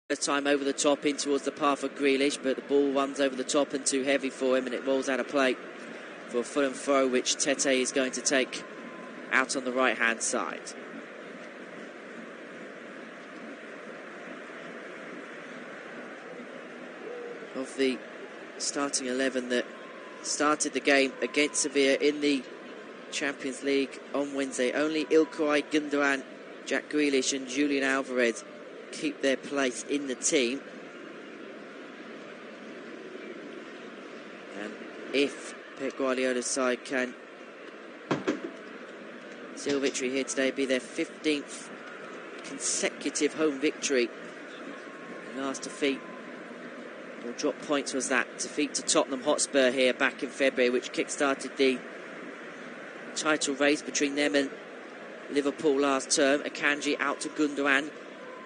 First time over the top in towards the path of Grealish, but the ball runs over the top and too heavy for him, and it rolls out of play for a Fulham throw, which Tete is going to take out on the right-hand side. Of the starting 11 that started the game against Sevilla in the Champions League on Wednesday, only İlkay Gündoğan, Jack Grealish and Julian Alvarez keep their place in the team. And if Pep Guardiola's side can seal victory here today, it'll be their 15th consecutive home victory. The last defeat, or drop points, was that defeat to Tottenham Hotspur here back in February, which kick-started the title race between them and Liverpool last term. Akanji out to Gündoğan,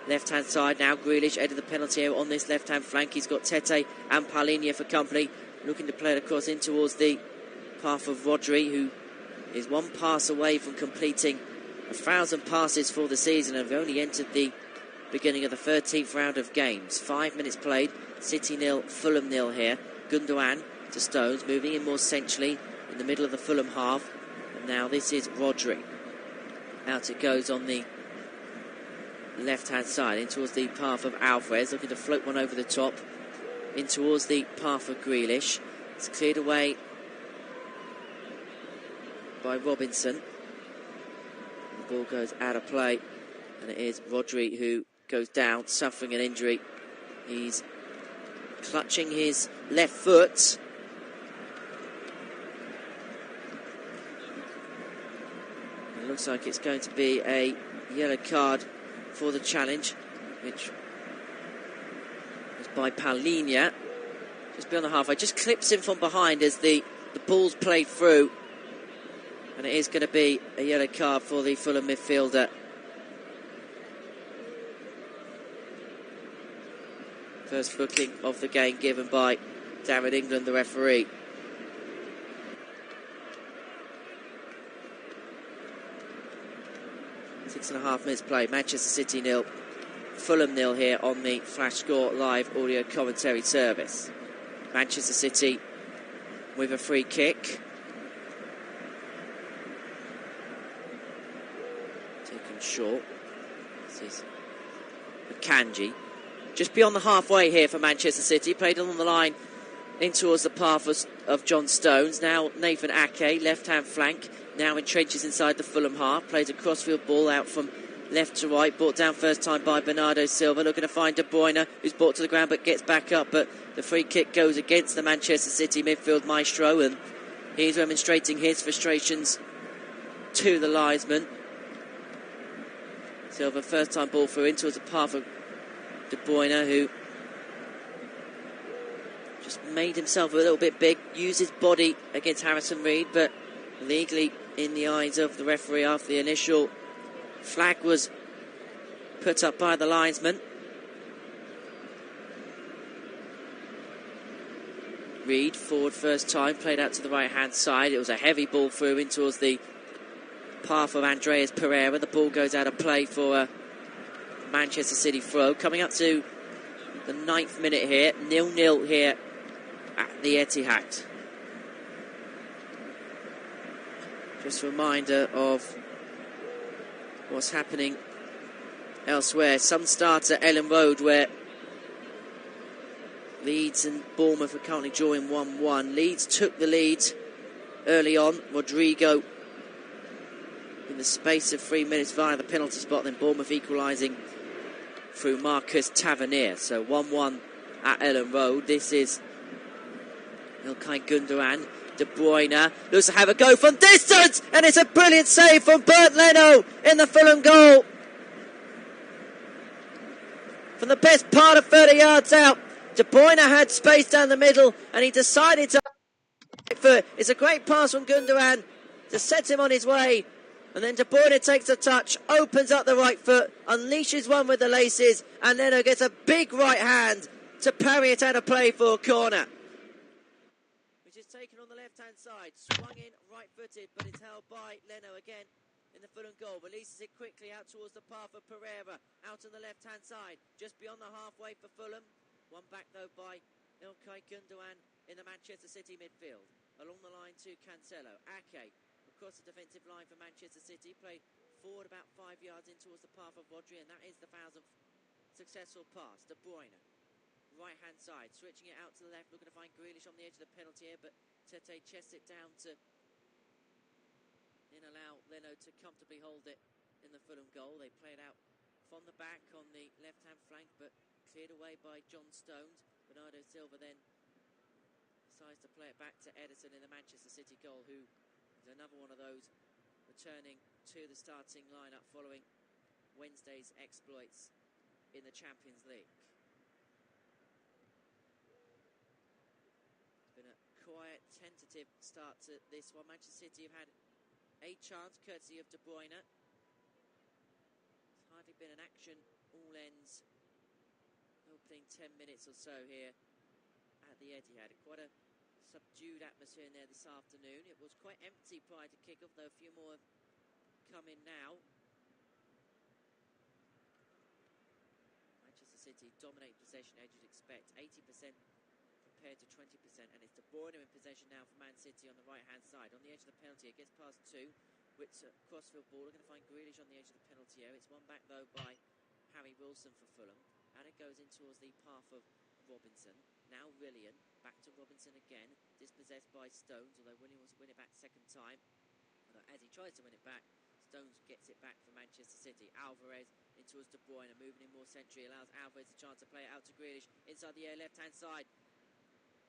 left-hand side now. Grealish headed the penalty area on this left-hand flank. He's got Tete and Palhinha for company, looking to play it across in towards the path of Rodri, who is one pass away from completing 1,000 passes for the season and have only entered the beginning of the 13th round of games. 5 minutes played, City 0, Fulham 0 here. Gündoğan to Stones, moving in more centrally in the middle of the Fulham half. And now this is Rodri. Out it goes on the left-hand side, in towards the path of Alvarez, looking to float one over the top, in towards the path of Grealish. It's cleared away by Robinson. The ball goes out of play, and it is Rodri who goes down, suffering an injury. He's clutching his left foot. It looks like it's going to be a yellow card for the challenge, which was by Palhinha, just beyond the halfway. Just clips him from behind as the ball's played through, and it is going to be a yellow card for the Fulham midfielder. First booking of the game given by David England, the referee. Six and a half minutes played. Manchester City 0, Fulham 0 here on the Flash Score live audio commentary service. Manchester City with a free kick. Taken short. This is Akanji. Just beyond the halfway here for Manchester City. Played along the line in towards the path of John Stones. Now Nathan Ake, left-hand flank. Now entrenches inside the Fulham half. Plays a crossfield ball out from left to right. Brought down first time by Bernardo Silva. Looking to find De Bruyne, who's brought to the ground but gets back up. But the free kick goes against the Manchester City midfield maestro. And he's demonstrating his frustrations to the linesman. Silva, first time ball through in towards the path of De Bruyne, who just made himself a little bit big, used his body against Harrison Reed, but legally in the eyes of the referee after the initial flag was put up by the linesman. Reed forward first time, played out to the right hand side. It was a heavy ball through in towards the path of Andreas Pereira. The ball goes out of play for a Manchester City throw. Coming up to the 9th minute here, 0-0 here at the Etihad. Just a reminder of what's happening elsewhere. Some starts at Ellen Road, where Leeds and Bournemouth are currently drawing 1-1. Leeds took the lead early on. Rodrigo in the space of 3 minutes via the penalty spot, then Bournemouth equalising through Marcus Tavernier. So 1-1 at Ellen Road. This is İlkay Gündoğan. De Bruyne looks to have a go from distance, and it's a brilliant save from Bernd Leno in the Fulham goal. From the best part of 30 yards out, De Bruyne had space down the middle, and he decided to... It's a great pass from Gündoğan to set him on his way. And then De Bruyne takes a touch, opens up the right foot, unleashes one with the laces, and Leno gets a big right hand to parry it out of play for a corner. Which is taken on the left-hand side, swung in right-footed, but it's held by Leno again. in the Fulham goal. Releases it quickly out towards the path of Pereira. Out on the left-hand side. Just beyond the halfway for Fulham. One back, though, by Ilkay Gundogan in the Manchester City midfield. Along the line to Cancelo. Ake across the defensive line for Manchester City. Played forward about 5 yards in towards the path of Rodri. And that is the thousandth successful pass. De Bruyne. Right-hand side. Switching it out to the left. Looking to find Grealish on the edge of the penalty area. But Tete chests it down to then allow Leno to comfortably hold it in the Fulham goal. They play it out from the back on the left-hand flank, but cleared away by John Stones. Bernardo Silva then decides to play it back to Ederson in the Manchester City goal, who is another one of those returning to the starting lineup following Wednesday's exploits in the Champions League. It's been a quiet, tentative start to this one. Manchester City have had a chance, courtesy of De Bruyne. It's hardly been an action, all ends. Opening 10 minutes or so here at the Etihad. Quite a subdued atmosphere in there this afternoon. It was quite empty prior to kick-off, though a few more have come in now. Manchester City dominating possession, as you'd expect. 80% compared to 20%, and it's De Bruyne in possession now for Man City on the right-hand side. On the edge of the penalty, it gets past two. Whit's a crossfield ball. We're going to find Grealish on the edge of the penalty area. It's one back, though, by Harry Wilson for Fulham. And it goes in towards the path of Robinson. Now Willian. Back to Robinson again. Dispossessed by Stones, although Willian wants to win it back second time. Although as he tries to win it back, Stones gets it back for Manchester City. Alvarez in towards De Bruyne, moving in more centrally. Allows Alvarez a chance to play it out to Grealish. Inside the air, left-hand side.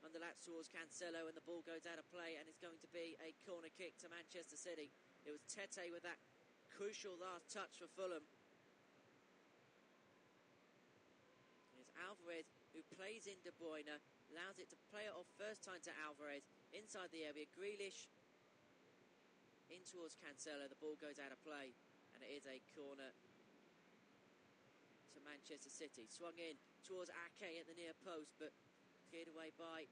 Underlaps towards Cancelo, and the ball goes out of play, and it's going to be a corner kick to Manchester City. It was Tete with that crucial last touch for Fulham. It's Alvarez who plays in De Bruyne, allows it to play it off first time to Alvarez, inside the area. Grealish in towards Cancelo, the ball goes out of play, and it is a corner to Manchester City. Swung in towards Ake at the near post, but cleared away by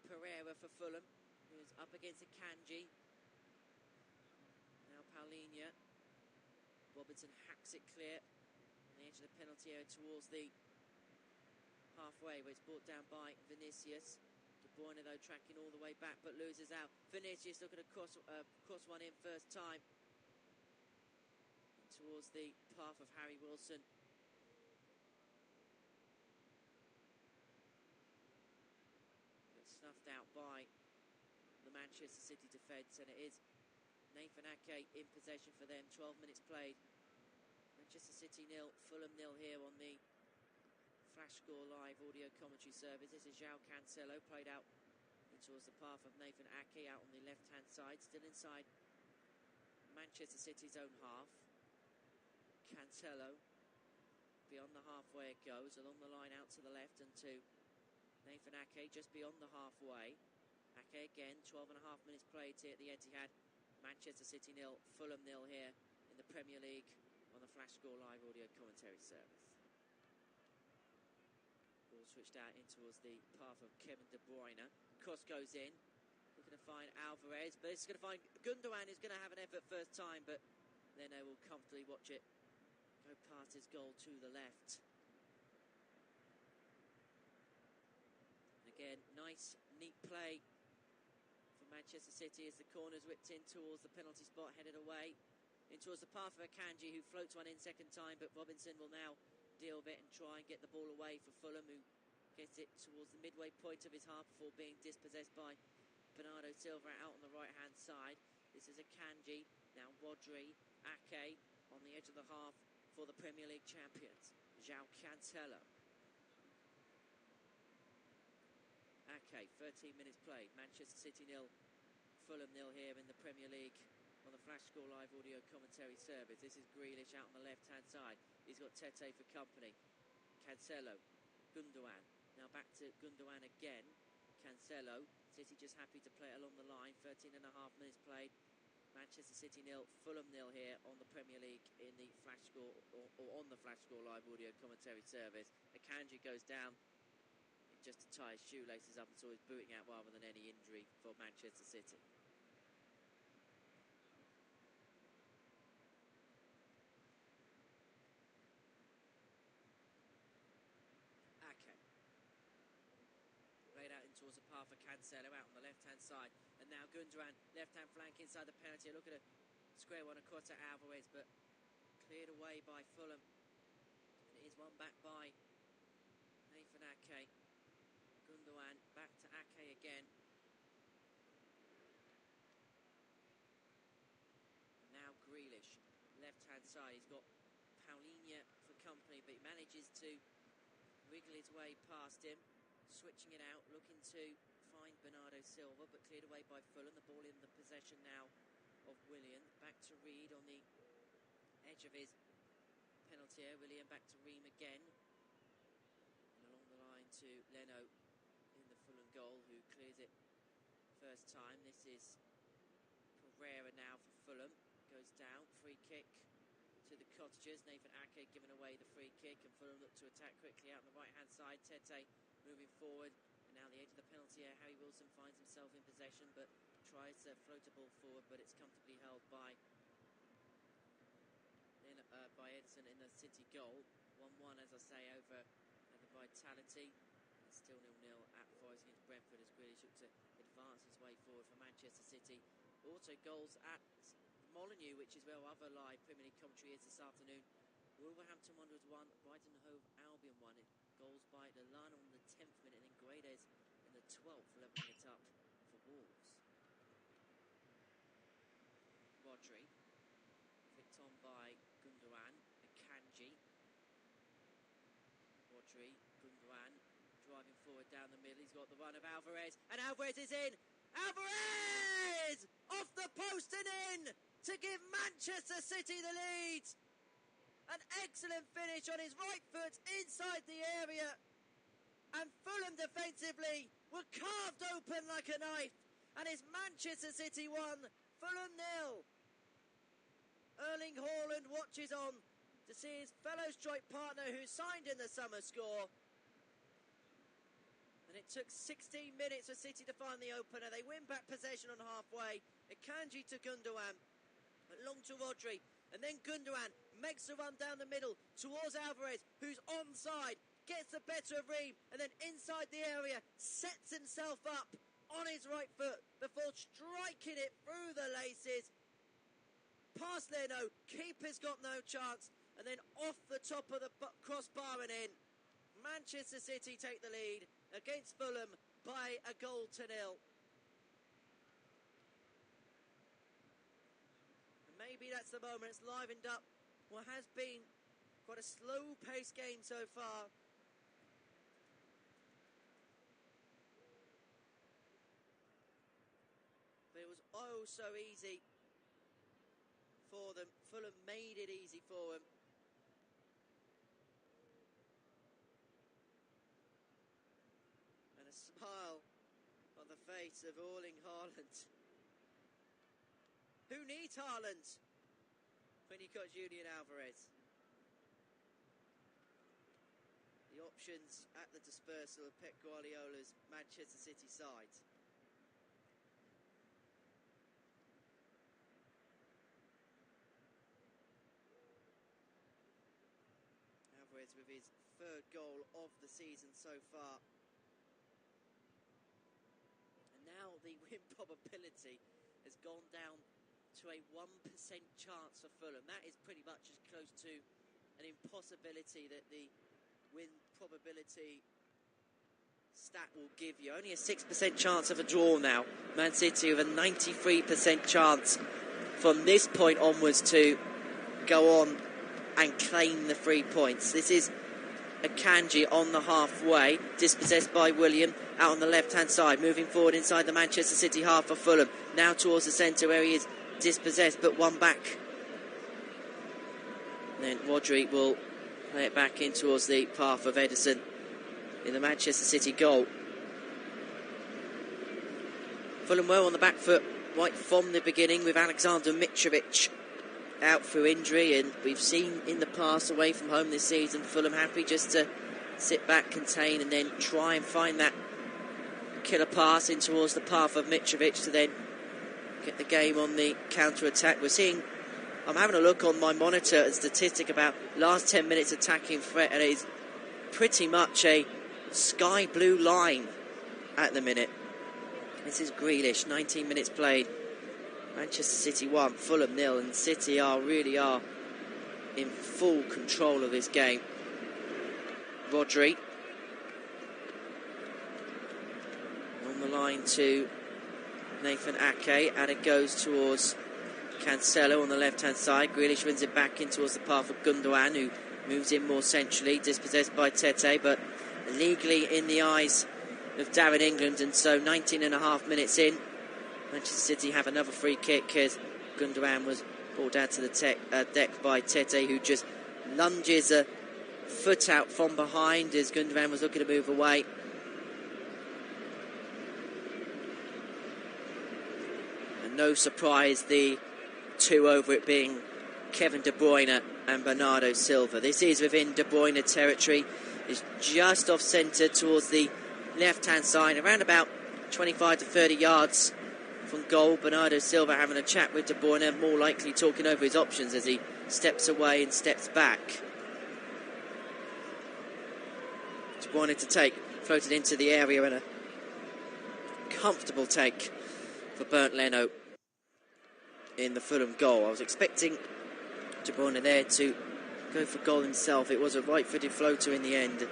Pereira for Fulham, who's up against Akanji. Now Paulinho. Robinson hacks it clear on the edge of the penalty area towards the halfway, where it's brought down by Vinicius. De Bruyne, though, tracking all the way back, but loses out. Vinicius looking to cross one in first time towards the path of Harry Wilson. Snuffed out by the Manchester City defence, and it is Nathan Ake in possession for them. 12 minutes played. Manchester City 0, Fulham 0 here on the Flash Score Live audio commentary service. This is João Cancelo, played out towards the path of Nathan Ake out on the left-hand side, still inside Manchester City's own half. Cancelo, beyond the halfway it goes, along the line out to the left and to Nathan Ake just beyond the halfway. Ake again, 12.5 minutes played here at the Etihad. Manchester City 0, Fulham 0 here in the Premier League on the Flash Score Live audio commentary service. Ball switched out in towards the path of Kevin De Bruyne. Cross goes in. Looking to find Alvarez, but it's going to find Gundogan, is going to have an effort first time, but Leno will comfortably watch it go past his goal to the left. Again, nice, neat play for Manchester City as the corner's whipped in towards the penalty spot, headed away in towards the path of Akanji, who floats one in second time, but Robinson will now deal with it and try and get the ball away for Fulham, who gets it towards the midway point of his half before being dispossessed by Bernardo Silva out on the right-hand side. This is Akanji, now Rodri, Ake on the edge of the half for the Premier League champions. João Cancelo. Ake, 13 minutes played. Manchester City 0, Fulham 0 here in the Premier League on the Flash Score Live audio commentary service. This is Grealish out on the left-hand side. He's got Tete for company. Cancelo, Gundogan. Now back to Gundogan again. Cancelo. City just happy to play it along the line. 13.5 minutes played. Manchester City 0, Fulham 0 here on the Premier League in the Flash Score, or on the Flash Score Live audio commentary service. Akanji goes down just to tie his shoelaces up, and so he's booting out rather than any injury for Manchester City. towards the path for Cancelo out on the left-hand side. And now Gundogan, left-hand flank inside the penalty. Look at a square one across to Alvarez, but cleared away by Fulham. And it is won back by Nathan Ake. Gundogan back to Ake again. And now Grealish, left-hand side. He's got Paulinho for company, but he manages to wriggle his way past him, switching it out, looking to find Bernardo Silva, but cleared away by Fulham. The ball in the possession now of Willian. Back to Reed on the edge of his penalty area. Willian back to Ream again. And along the line to Leno in the Fulham goal, who clears it first time. This is Pereira now for Fulham. Goes down, free kick to the Cottagers. Nathan Ake giving away the free kick, and Fulham look to attack quickly out on the right-hand side. Tete moving forward, and now the edge of the penalty area. Harry Wilson finds himself in possession, but tries to float a ball forward, but it's comfortably held by Edison in the City goal. 1-1, as I say, over at the Vitality. It's still 0-0 at Forest against Brentford as Grealish look to advance his way forward for Manchester City. Also goals at Molineux, which is where other live Premier League commentary is this afternoon. Wolverhampton Wanderers 1, Brighton Hove Albion 1. Goals by Lallana on the 10th minute, and then Guedes in the 12th, levelling it up for Wolves. Rodri, flicked on by Gundogan, Akanji. Rodri, Gundogan, driving forward down the middle. He's got the run of Alvarez, and Alvarez is in! Alvarez! Off the post and in! To give Manchester City the lead. An excellent finish on his right foot inside the area. And Fulham defensively were carved open like a knife. And it's Manchester City 1, Fulham 0. Erling Haaland watches on to see his fellow strike partner who signed in the summer score. And it took 16 minutes for City to find the opener. They win back possession on halfway. Akanji to Gundogan. Long to Rodri, and then Gundogan makes the run down the middle towards Alvarez, who's onside, gets the better of Ream, and then inside the area sets himself up on his right foot before striking it through the laces past Leno. Keeper's got no chance, and then off the top of the crossbar and in. Manchester City take the lead against Fulham by a 1-0. Maybe that's the moment. It's livened up what has been quite a slow-paced game so far. But it was oh so easy for them. Fulham made it easy for them. And a smile on the face of Erling Haaland. Who needs Haaland when you've got Julian Alvarez? The options at the dispersal of Pep Guardiola's Manchester City side. Alvarez with his third goal of the season so far. And now the win probability has gone down to a 1% chance for Fulham. That is pretty much as close to an impossibility that the win probability stat will give you. Only a 6% chance of a draw now. Man City with a 93% chance from this point onwards to go on and claim the 3 points. This is Akanji on the halfway, dispossessed by William out on the left-hand side, moving forward inside the Manchester City half for Fulham. Now towards the centre where he is dispossessed, but one back. And then Rodri will play it back in towards the path of Edison in the Manchester City goal. Fulham were on the back foot right from the beginning with Alexander Mitrovic out through injury, and we've seen in the past away from home this season Fulham happy just to sit back, contain, and then try and find that killer pass in towards the path of Mitrovic to then get the game on the counter-attack. I'm having a look on my monitor at a statistic about last 10 minutes attacking threat, and it is pretty much a sky blue line at the minute. This is Grealish, 19 minutes played. Manchester City 1, Fulham 0, and City really are in full control of this game. Rodri on the line to Nathan Ake, and it goes towards Cancelo on the left-hand side. Grealish wins it back in towards the path of Gundogan, who moves in more centrally, dispossessed by Tete, but illegally in the eyes of Darren England, and so 19.5 minutes in, Manchester City have another free kick as Gundogan was brought down to the deck by Tete, who just lunges a foot out from behind as Gundogan was looking to move away. And no surprise, the two over it being Kevin De Bruyne and Bernardo Silva. This is within De Bruyne territory. It's just off centre towards the left-hand side, around about 25 to 30 yards from goal. Bernardo Silva having a chat with De Bruyne, more likely talking over his options as he steps away and steps back. De Bruyne to take, floated into the area, and a comfortable take for Bernd Leno in the Fulham goal. I was expecting De Bruyne there to go for goal himself. It was a right-footed floater in the end.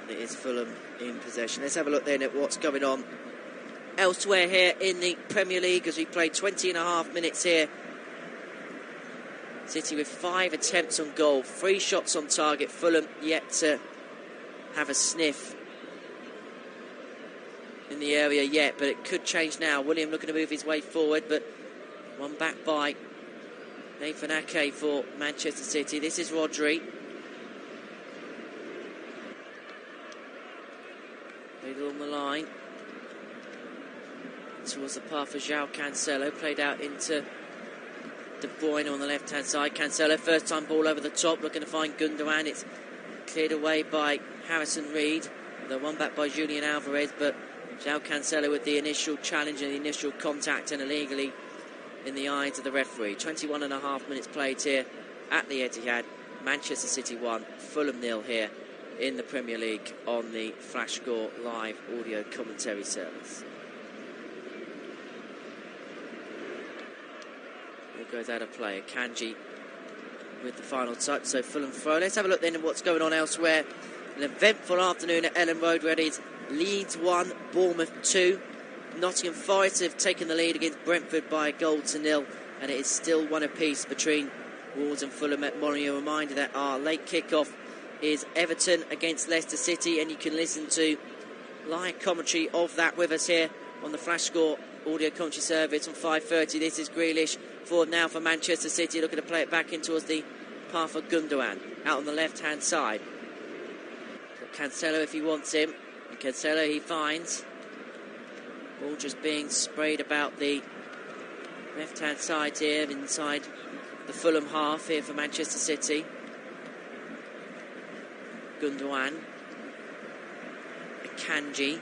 It is Fulham in possession. Let's have a look then at what's going on elsewhere here in the Premier League as we play 20.5 minutes here. City with 5 attempts on goal, 3 shots on target. Fulham yet to have a sniff in the area yet, but it could change now. William looking to move his way forward, but one back by Nathan Ake for Manchester City. This is Rodri. Played along the line towards the path of João Cancelo, played out into De Bruyne on the left-hand side. Cancelo, first time ball over the top, looking to find Gundogan. It's cleared away by Harrison Reed. The one back by Julian Alvarez, but João Cancelo with the initial challenge and the initial contact, and illegally in the eyes of the referee. 21.5 minutes played here at the Etihad. Manchester City 1, Fulham 0 here in the Premier League on the Flash Score live audio commentary service. It goes out of play. Kanji with the final touch, so Fulham throw. Let's have a look then at what's going on elsewhere. An eventful afternoon at Ellen Road, where it is Leeds 1, Bournemouth 2. Nottingham Forest have taken the lead against Brentford by 1-0, and it is still one apiece between Wolves and Fulham at Molyneux. A reminder that our late kick-off is Everton against Leicester City, and you can listen to live commentary of that with us here on the Flash Score audio commentary service on 5:30. This is Grealish forward now for Manchester City, looking to play it back in towards the path of Gundogan out on the left-hand side. Cancelo if he wants him, and Cancelo he finds. Ball just being sprayed about the left-hand side here, inside the Fulham half here for Manchester City. Gundogan, Akanji.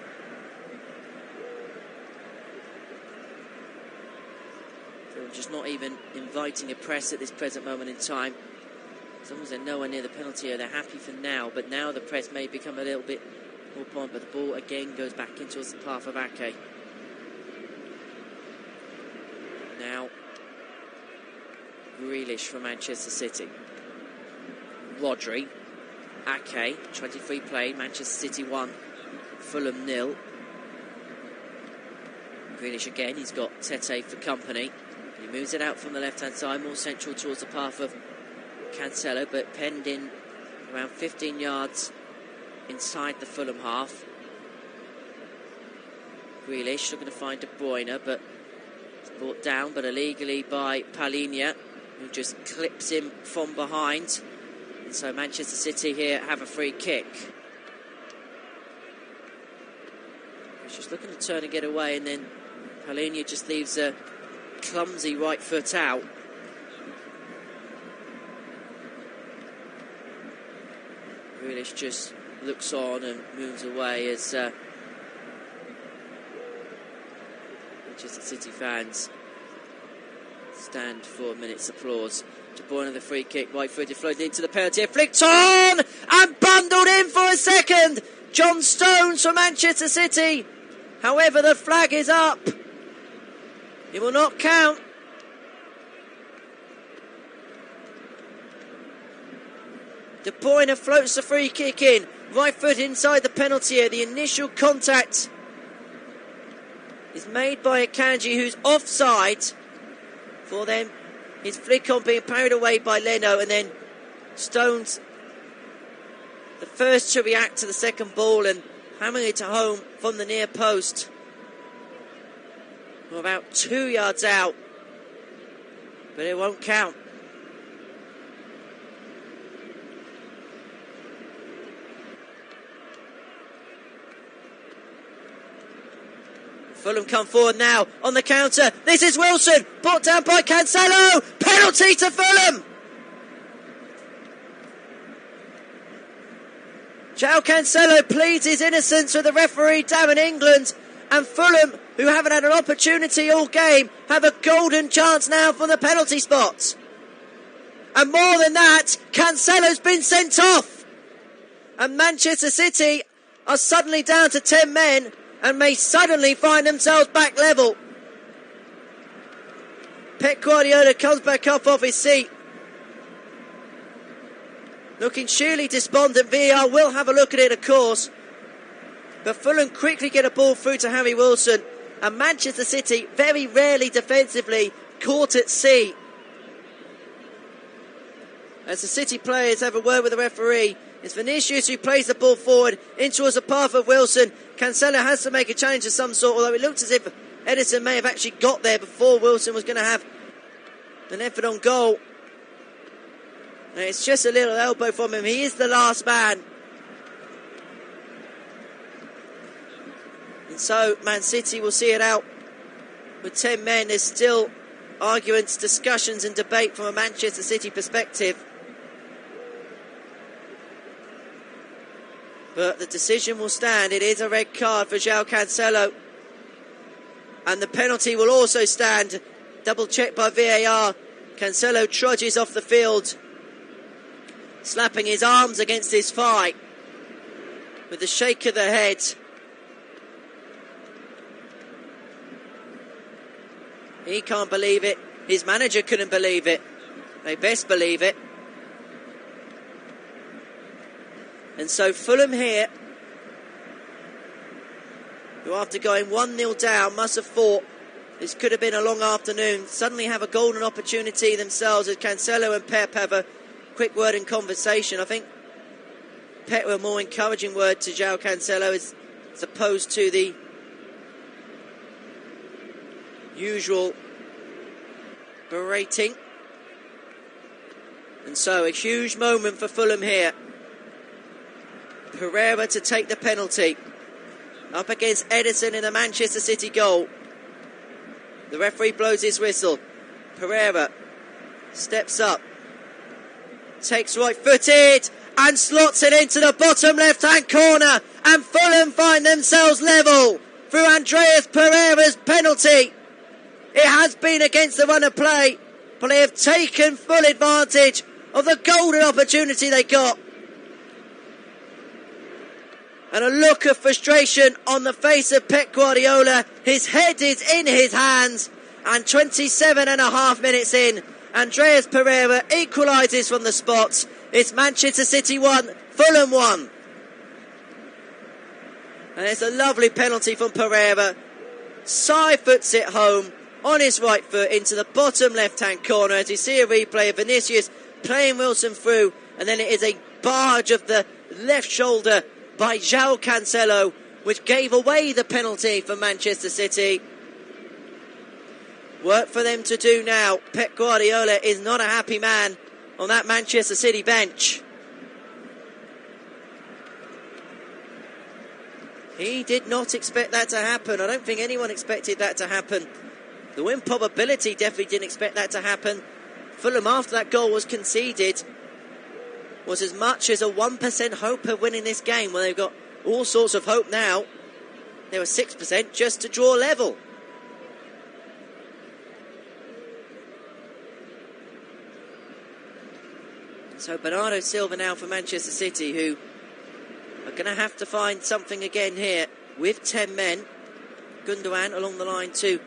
Fulham just not even inviting a press at this present moment in time. As long as they're nowhere near the penalty area, they're happy for now, but now the press may become a little bit more point, but the ball again goes back into the path of Ake. Now, Grealish for Manchester City. Rodri, Ake, 23 played, Manchester City 1, Fulham 0. Grealish again, he's got Tete for company. He moves it out from the left-hand side, more central towards the path of Cancelo, but penned in around 15 yards inside the Fulham half. Grealish looking to find De Bruyne, but it's brought down, but illegally by Palhinha, who just clips him from behind. And so Manchester City here have a free kick. He's just looking to turn and get away, and then Palhinha just leaves a clumsy right foot out. Grealish just looks on and moves away as Manchester City fans stand for a minute's applause. De Bruyne the free kick, right footed, floated into the penalty, flicked on and bundled in for a second. John Stones for Manchester City However, the flag is up. It will not count. De Bruyne floats the free kick in. Right foot inside the penalty area. The initial contact is made by Akanji, who's offside. For then his flick on being parried away by Leno, and then Stones the first to react to the second ball and hammering it home from the near post. We're about 2 yards out, but it won't count. Fulham come forward now on the counter. This is Wilson, brought down by Cancelo. Penalty to Fulham. João Cancelo pleads his innocence with the referee down in England, and Fulham, who haven't had an opportunity all game, have a golden chance now from the penalty spot. And more than that, Cancelo's been sent off, and Manchester City are suddenly down to 10 men and may suddenly find themselves back level. Pep Guardiola comes back up off his seat, looking surely despondent. VAR will have a look at it, of course. But Fulham quickly get a ball through to Harry Wilson. And Manchester City, very rarely defensively, caught at sea. As the City players have a word with the referee, it's Vinicius who plays the ball forward in towards the path of Wilson. Cancelo has to make a challenge of some sort, although it looks as if Edison may have actually got there before Wilson was going to have an effort on goal. And it's just a little elbow from him. He is the last man. And so Man City will see it out with 10 men. There's still arguments, discussions and debate from a Manchester City perspective. But the decision will stand. It is a red card for João Cancelo. And the penalty will also stand. Double checked by VAR. Cancelo trudges off the field, slapping his arms against his thigh with a shake of the head. He can't believe it. His manager couldn't believe it. They best believe it. And so Fulham here, who after going 1-0 down must have thought this could have been a long afternoon, suddenly have a golden opportunity themselves as Cancelo and Pep have a quick word in conversation. I think Pep with a more encouraging word to João Cancelo as opposed to the usual berating. And so a huge moment for Fulham here. Pereira to take the penalty up against Edison in the Manchester City goal. The referee blows his whistle. Pereira steps up, takes right footed and slots it into the bottom left hand corner, and Fulham find themselves level through Andreas Pereira's penalty. It has been against the run of play, but they have taken full advantage of the golden opportunity they got. And a look of frustration on the face of Pep Guardiola. His head is in his hands. And 27.5 minutes in, Andreas Pereira equalises from the spot. It's Manchester City 1, Fulham 1. And it's a lovely penalty from Pereira. Side foots it home on his right foot into the bottom left-hand corner. As you see a replay of Vinicius playing Wilson through. And then it is a barge of the left shoulder by João Cancelo, which gave away the penalty for Manchester City. Work for them to do now. Pep Guardiola is not a happy man on that Manchester City bench. He did not expect that to happen. I don't think anyone expected that to happen. The win probability definitely didn't expect that to happen. Fulham, after that goal was conceded, was as much as a 1% hope of winning this game. Well, they've got all sorts of hope now. They were 6% just to draw level. So Bernardo Silva now for Manchester City, who are going to have to find something again here with 10 men. Gundogan along the line to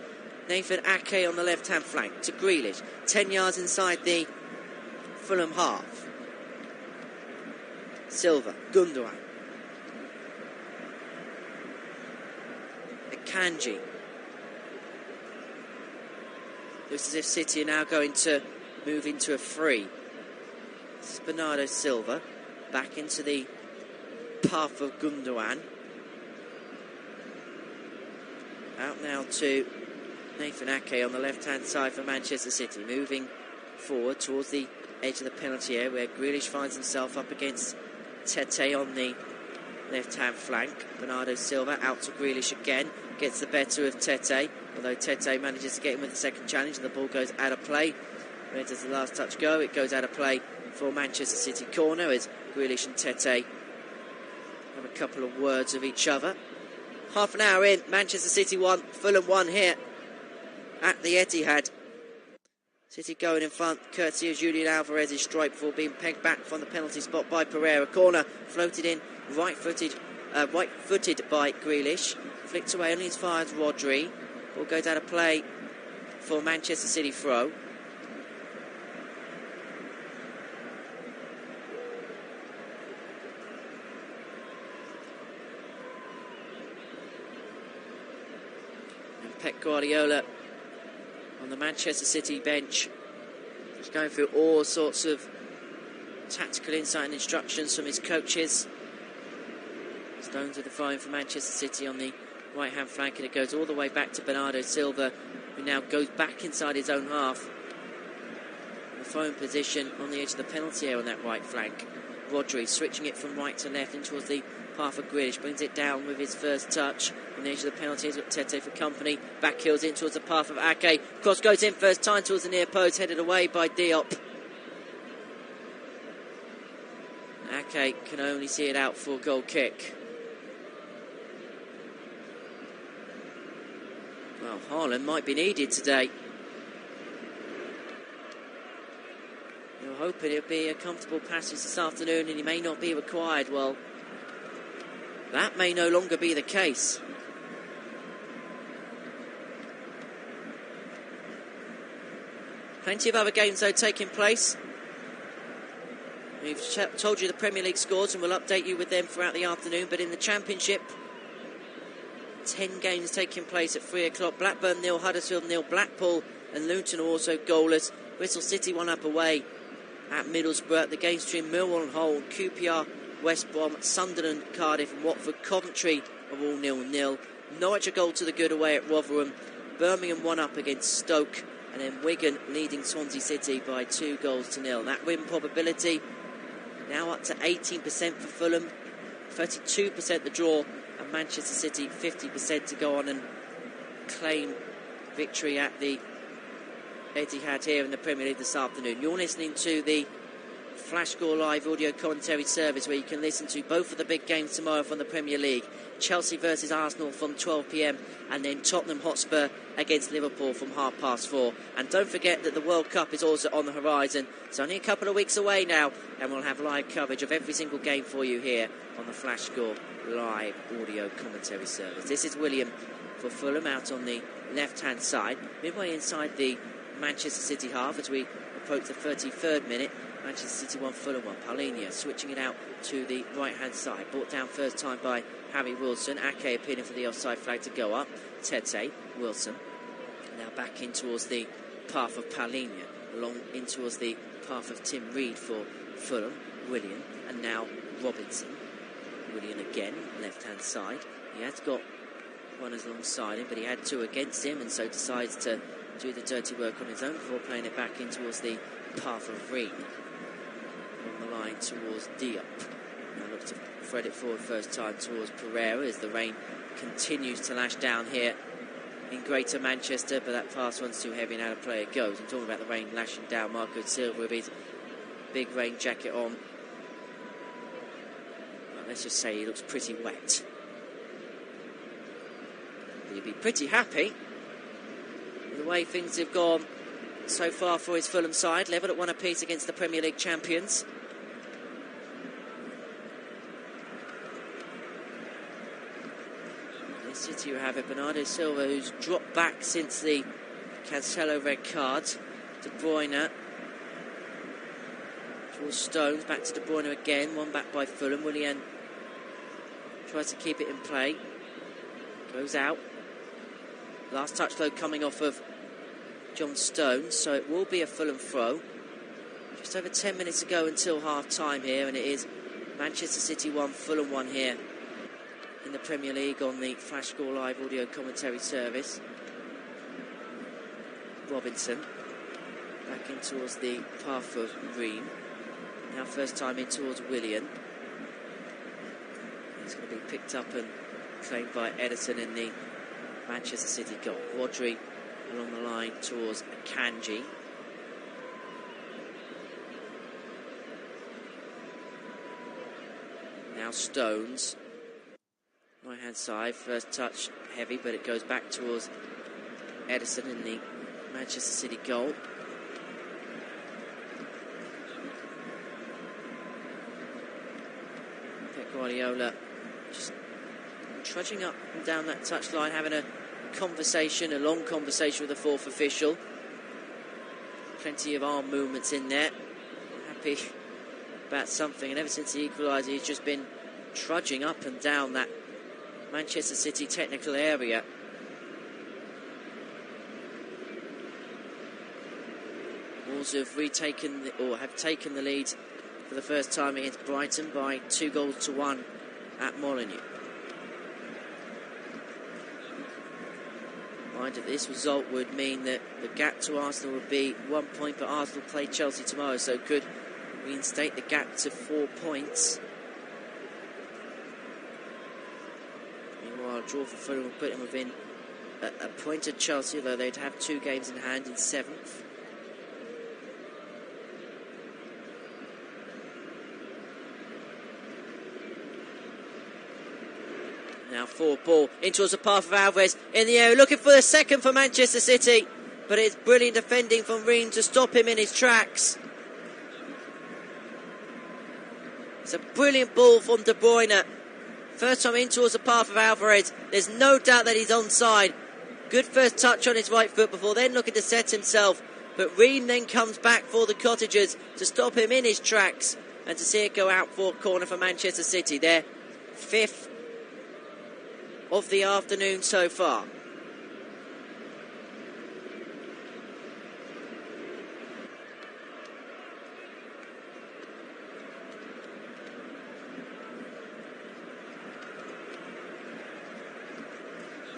Nathan Ake on the left-hand flank, to Grealish. 10 yards inside the Fulham half. Silva, Gundogan. Akanji. Looks as if City are now going to move into a free. This is Bernardo Silva back into the path of Gundogan. Out now to Nathan Ake on the left-hand side for Manchester City, moving forward towards the edge of the penalty area where Grealish finds himself up against Tete on the left-hand flank. Bernardo Silva out to Grealish again, gets the better of Tete, although Tete manages to get him with the second challenge and the ball goes out of play. Where does the last touch go? It goes out of play for Manchester City corner as Grealish and Tete have a couple of words of each other. Half an hour in, Manchester City 1, Fulham 1 here at the Etihad. City going in front, courtesy of Julian Alvarez's strike before being pegged back from the penalty spot by Pereira. Corner floated in, right-footed by Grealish. Flicked away only as far as Rodri. Ball goes out of play for Manchester City throw. And Pep Guardiola on the Manchester City bench, just going through all sorts of tactical insight and instructions from his coaches. Stones with the throw for Manchester City on the right-hand flank, and it goes all the way back to Bernardo Silva, who now goes back inside his own half. The throw-in position on the edge of the penalty area on that right flank. Rodri switching it from right to left in towards the path of Grealish, brings it down with his first touch on the edge of the penalty. He's got Tete for company, back heels in towards the path of Ake. Cross goes in first time towards the near post, headed away by Diop. Ake can only see it out for a goal kick. Well, Haaland might be needed today. You're hoping it'll be a comfortable passage this afternoon and he may not be required. Well, that may no longer be the case. Plenty of other games, though, taking place. We've told you the Premier League scores and we'll update you with them throughout the afternoon. But in the Championship, 10 games taking place at 3 o'clock. Blackburn 0, Huddersfield 0, Blackpool and Luton are also goalless. Bristol City 1 up away at Middlesbrough. The games between Millwall and Hull, QPR, West Brom, Sunderland, Cardiff and Watford, Coventry are all 0-0. Norwich a goal to the good away at Rotherham. Birmingham 1 up against Stoke. And then Wigan leading Swansea City by 2-0. That win probability now up to 18% for Fulham, 32% the draw, and Manchester City 50% to go on and claim victory at the Etihad here in the Premier League this afternoon. You're listening to the Flash Score Live audio commentary service where you can listen to both of the big games tomorrow from the Premier League. Chelsea versus Arsenal from 12 p.m. and then Tottenham Hotspur against Liverpool from 4:30. And don't forget that the World Cup is also on the horizon. It's only a couple of weeks away now and we'll have live coverage of every single game for you here on the Flash Score Live audio commentary service. This is William for Fulham out on the left-hand side, midway inside the Manchester City half as we approach the 33rd minute. Manchester City 1, Fulham 1. Paulinho switching it out to the right-hand side. Brought down first time by Harry Wilson. Ake appealing for the offside flag to go up. Tete, Wilson. Now back in towards the path of Paulinho. Along in towards the path of Tim Reed for Fulham. Willian. And now Robinson. Willian again, left-hand side. He has got runners alongside him, but he had two against him, and so decides to do the dirty work on his own before playing it back in towards the path of Reed. On the line towards Diop. Now looks to thread it forward first time towards Pereira as the rain continues to lash down here in Greater Manchester, but that pass one's too heavy and out of play it goes. I'm talking about the rain lashing down. Marco Silva with his big rain jacket on. Well, let's just say he looks pretty wet. He'd be pretty happy with the way things have gone so far for his Fulham side, level at 1 apiece against the Premier League champions. This City who have it. Bernardo Silva, who's dropped back since the Cancelo red card. De Bruyne towards Stones, back to De Bruyne again. One back by Fulham. Willian tries to keep it in play. Goes out. Last touch though coming off of John Stones, so it will be a Fulham throw. Just over 10 minutes to go until half time here, and it is Manchester City 1, Fulham 1 here in the Premier League on the Flash Score Live audio commentary service. Robinson back in towards the path of Ream. Now first time in towards Willian. It's going to be picked up and claimed by Edison in the Manchester City goal. Rodri along the line towards Akanji. Now Stones. Right hand side, first touch heavy, but it goes back towards Edison in the Manchester City goal. Pep Guardiola just trudging up and down that touchline, having a conversation, a long conversation with the fourth official. Plenty of arm movements in there. Happy about something, and ever since the equaliser, he's just been trudging up and down that Manchester City technical area. Wolves have retaken have taken the lead for the first time against Brighton by 2-1 at Molineux. Mind that this result would mean that the gap to Arsenal would be 1 point, but Arsenal play Chelsea tomorrow, so could reinstate the gap to 4 points. Meanwhile, a draw for Fulham will put them within a point of Chelsea, although they'd have 2 games in hand in 7th. Now forward ball in towards the path of Alvarez in the area, looking for the second for Manchester City, but it's brilliant defending from Ream to stop him in his tracks. It's a brilliant ball from De Bruyne. First time in towards the path of Alvarez. There's no doubt that he's onside. Good first touch on his right foot before then looking to set himself. But Ream then comes back for the Cottagers to stop him in his tracks and to see it go out for a corner for Manchester City. Their 5th of the afternoon so far.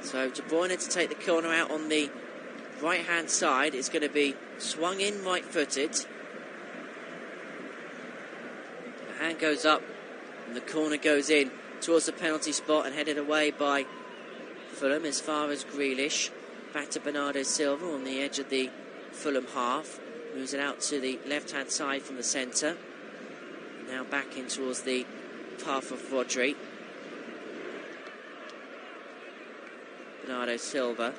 So De Bruyne to take the corner out on the right hand side. It's going to be swung in right footed. The hand goes up and the corner goes in towards the penalty spot and headed away by Fulham as far as Grealish. Back to Bernardo Silva on the edge of the Fulham half. Moves it out to the left hand side from the centre. Now back in towards the path of Rodri. Bernardo Silva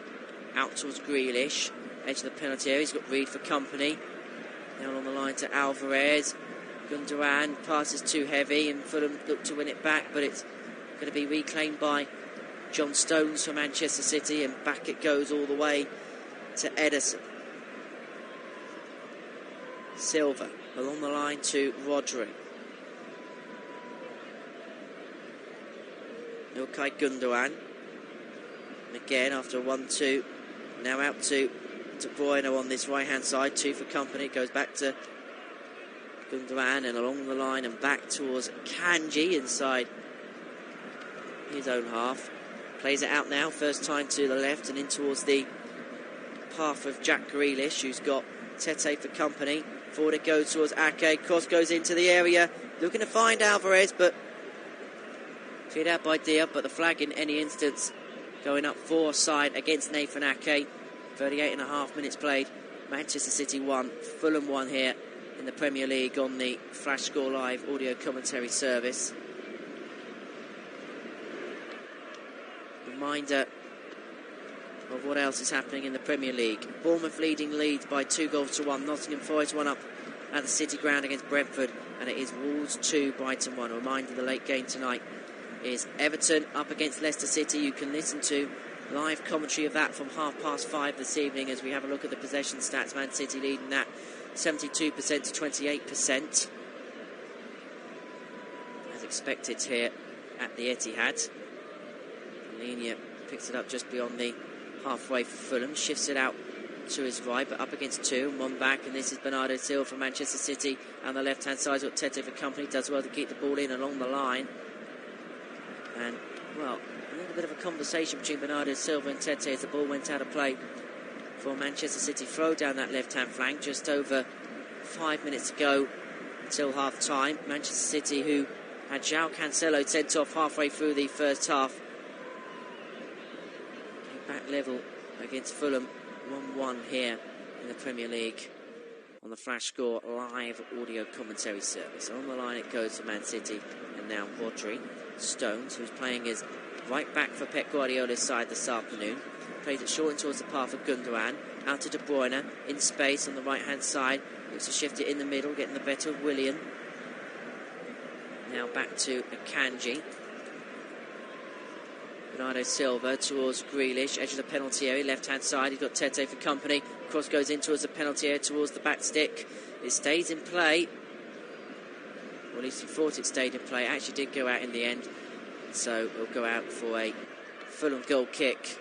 out towards Grealish, edge of the penalty area. He's got Reed for company. Now on the line to Alvarez. Gundogan passes too heavy and Fulham look to win it back, but it's going to be reclaimed by John Stones for Manchester City, and back it goes all the way to Edison. Silva along the line to Rodri. Ilkay Gundogan. And again, after a 1-2, now out to De Bruyne on this right-hand side. 2 for company. It goes back to Gundogan and along the line and back towards Kanji inside his own half. Plays it out now. First time to the left and in towards the path of Jack Grealish, who's got Tete for company. Forward it goes towards Ake. Cross goes into the area. Looking to find Alvarez, but cleared out by Diab, but the flag in any instance going up for offside against Nathan Ake. 38.5 minutes played. Manchester City 1, Fulham 1 here in the Premier League on the Flash Score Live audio commentary service. Reminder of what else is happening in the Premier League. Bournemouth leading leads by 2-1. Nottingham Forest 1 up at the City Ground against Brentford, and it is Wolves 2, Brighton 1. A reminder, the late game tonight is Everton up against Leicester City. You can listen to live commentary of that from 5:30 this evening as we have a look at the possession stats. Man City leading that 72% to 28%. As expected here at the Etihad. Linia picks it up just beyond the halfway for Fulham, shifts it out to his right, but up against two, and one back, and this is Bernardo Silva from Manchester City, and the left-hand side's got Tete for company, does well to keep the ball in along the line. And, well, a little bit of a conversation between Bernardo Silva and Tete as the ball went out of play for Manchester City. Throw down that left-hand flank, just over 5 minutes to go until half-time. Manchester City, who had João Cancelo sent off halfway through the first half, came back level against Fulham, 1-1 here in the Premier League on the Flash Score live audio commentary service. On the line it goes for Man City, and now Rodri. Stones, who's playing as right back for Pep Guardiola's side this afternoon, plays it short in towards the path of Gundogan, out to De Bruyne, in space on the right hand side, looks to shift it in the middle, getting the better of Willian. Now back to Akanji. Bernardo Silva towards Grealish, edge of the penalty area, left hand side, he's got Tete for company, cross goes in towards the penalty area, towards the back stick, it stays in play. Or at least he thought it stayed in play. It actually did go out in the end. So it'll go out for a Fulham goal kick,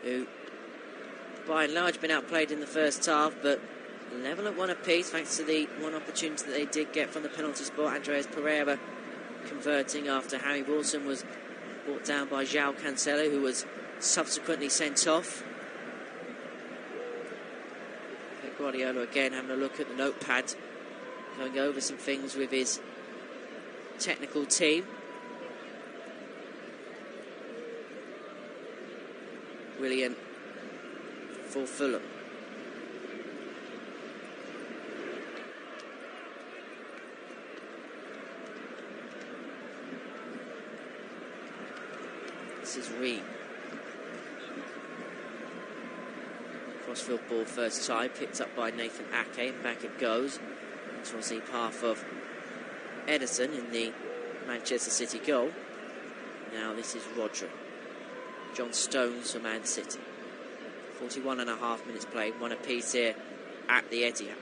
who by and large been outplayed in the first half, but level at one apiece thanks to the one opportunity that they did get from the penalty spot. Andreas Pereira converting after Harry Wilson was brought down by João Cancelo, who was subsequently sent off. Pep Guardiola again having a look at the notepad, going over some things with his technical team. Willian for Fulham. This is Reed. Crossfield ball first time, picked up by Nathan Ake, and back it goes towards the path of Edison in the Manchester City goal. Now this is Rodri. John Stones for Man City. 41.5 minutes played, one apiece here at the Etihad.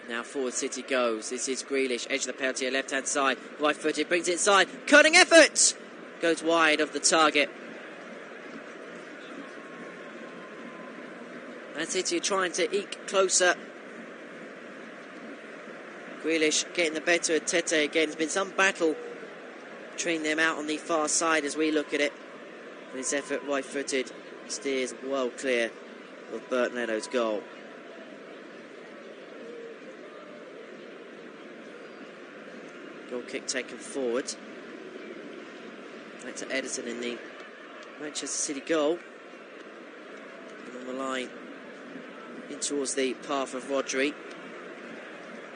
Now forward City goes. This is Grealish, edge of the penalty, left hand side, right footed, brings it inside, cutting effort! Goes wide of the target. Man City are trying to eke closer. Grealish getting the better of Tete again. There's been some battle between them out on the far side as we look at it. And his effort, right-footed, steers well clear of Bert Leno's goal. Goal kick taken forward. Back to Edison in the Manchester City goal. And on the line in towards the path of Rodri.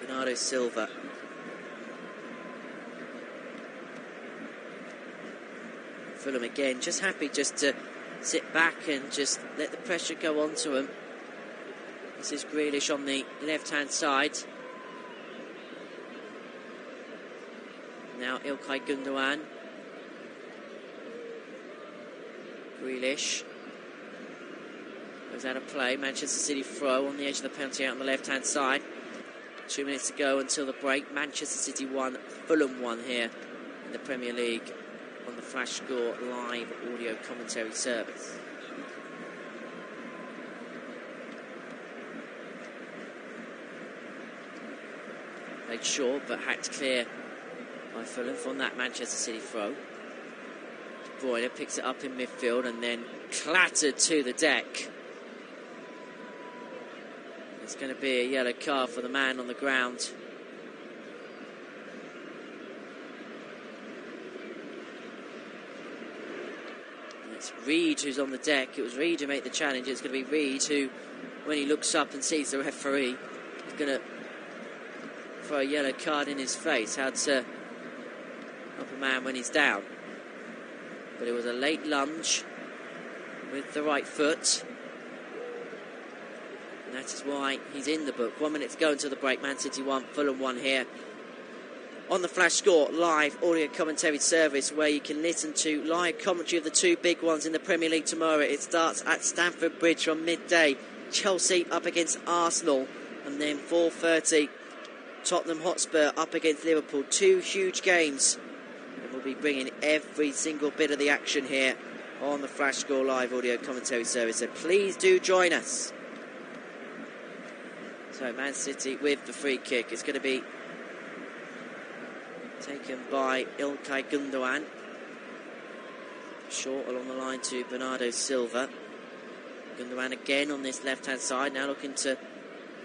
Bernardo Silva. Fulham again, just happy just to sit back and just let the pressure go on to him. This is Grealish on the left-hand side. Now Ilkay Gundogan. Grealish goes out of play. Manchester City throw on the edge of the penalty out on the left-hand side. 2 minutes to go until the break. Manchester City 1, Fulham 1 here in the Premier League on the Flash Score live audio commentary service. Played short but hacked clear by Fulham from that Manchester City throw. De Bruyne picks it up in midfield and then clattered to the deck. It's going to be a yellow card for the man on the ground. And it's Reed who's on the deck. It was Reed who made the challenge. It's going to be Reed who, when he looks up and sees the referee, is going to throw a yellow card in his face. How to help a man when he's down. But it was a late lunge with the right foot. And that is why he's in the book. 1 minute to go until the break. Man City 1, Fulham 1 here. On the Flash Score live audio commentary service, where you can listen to live commentary of the two big ones in the Premier League tomorrow. It starts at Stamford Bridge from midday. Chelsea up against Arsenal. And then 4:30, Tottenham Hotspur up against Liverpool. Two huge games. And we'll be bringing every single bit of the action here on the Flash Score live audio commentary service. So please do join us. So Man City with the free kick. It's going to be taken by Ilkay Gundogan. Short along the line to Bernardo Silva. Gundogan again on this left-hand side. Now looking to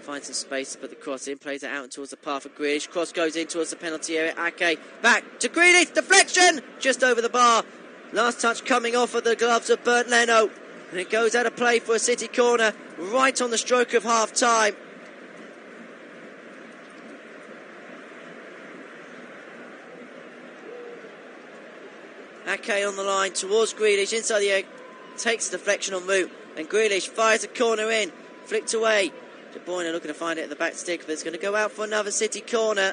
find some space to put the cross in. Plays it out towards the path of Grealish. Cross goes in towards the penalty area. Ake back to Grealish. Deflection! Just over the bar. Last touch coming off of the gloves of Bernd Leno. And it goes out of play for a City corner right on the stroke of half-time. Ake on the line towards Grealish, inside the area, takes the deflection on route, and Grealish fires a corner in, flicked away. De Bruyne looking to find it at the back stick, but it's going to go out for another City corner.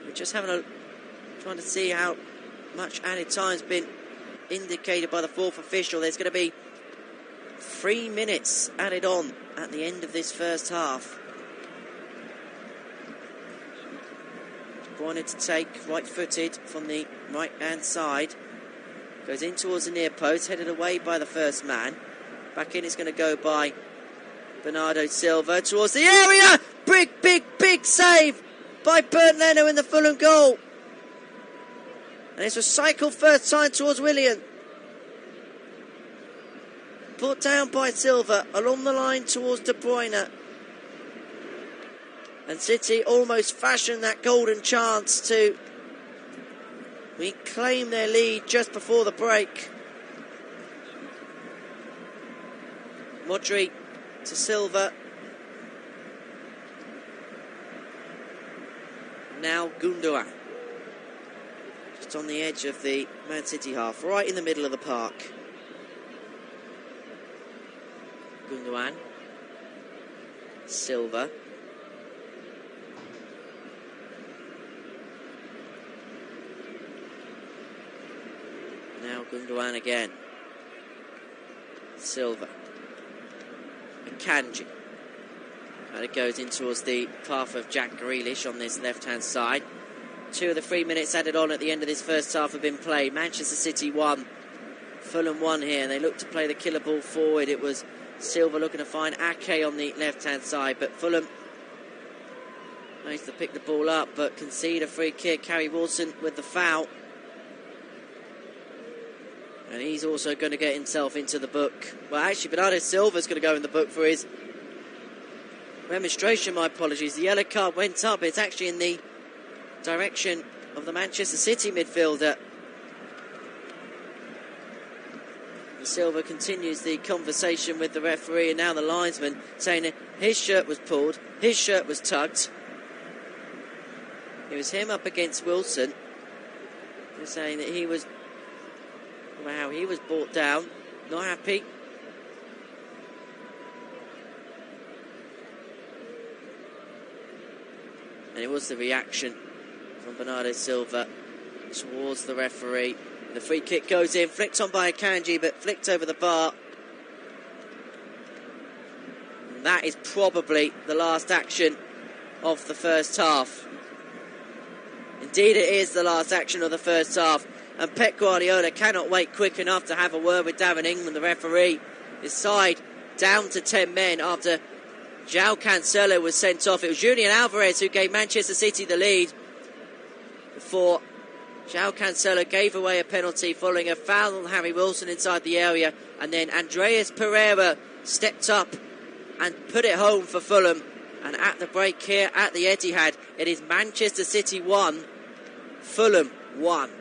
We're just trying to see how much added time's been indicated by the fourth official. There's going to be 3 minutes added on at the end of this first half. Wanted to take right-footed from the right-hand side. Goes in towards the near post, headed away by the first man. Back in it's going to go by Bernardo Silva towards the area. Big save by Bernd Leno in the Fulham goal. And it's recycled first time towards Willian. Put down by Silva along the line towards De Bruyne. And City almost fashioned that golden chance to reclaim their lead just before the break. Modric to Silva. Now Gundogan. Just on the edge of the Man City half, right in the middle of the park. Gundogan. Silva. Now Gundogan again. Silva. Akanji. And it goes in towards the path of Jack Grealish on this left-hand side. 2 of the 3 minutes added on at the end of this first half have been played. Manchester City 1, Fulham 1 here. And they look to play the killer ball forward. It was Silva looking to find Ake on the left-hand side. But Fulham managed to pick the ball up, but concede a free kick. Harry Wilson with the foul. And he's also going to get himself into the book. Well, actually, Bernardo Silva's going to go in the book for his remonstration. My apologies. The yellow card went up. It's actually in the direction of the Manchester City midfielder. And Silva continues the conversation with the referee, and now the linesman saying that his shirt was pulled, his shirt was tugged. It was him up against Wilson. They're saying that he was... Wow, he was brought down. Not happy. And it was the reaction from Bernardo Silva towards the referee. And the free kick goes in, flicked on by Akanji, but flicked over the bar. And that is probably the last action of the first half. Indeed, it is the last action of the first half. And Pep Guardiola cannot wait quick enough to have a word with Darren England, the referee. His side down to 10 men after João Cancelo was sent off. It was Julian Alvarez who gave Manchester City the lead before João Cancelo gave away a penalty following a foul on Harry Wilson inside the area. And then Andreas Pereira stepped up and put it home for Fulham. And at the break here at the Etihad, it is Manchester City 1, Fulham 1.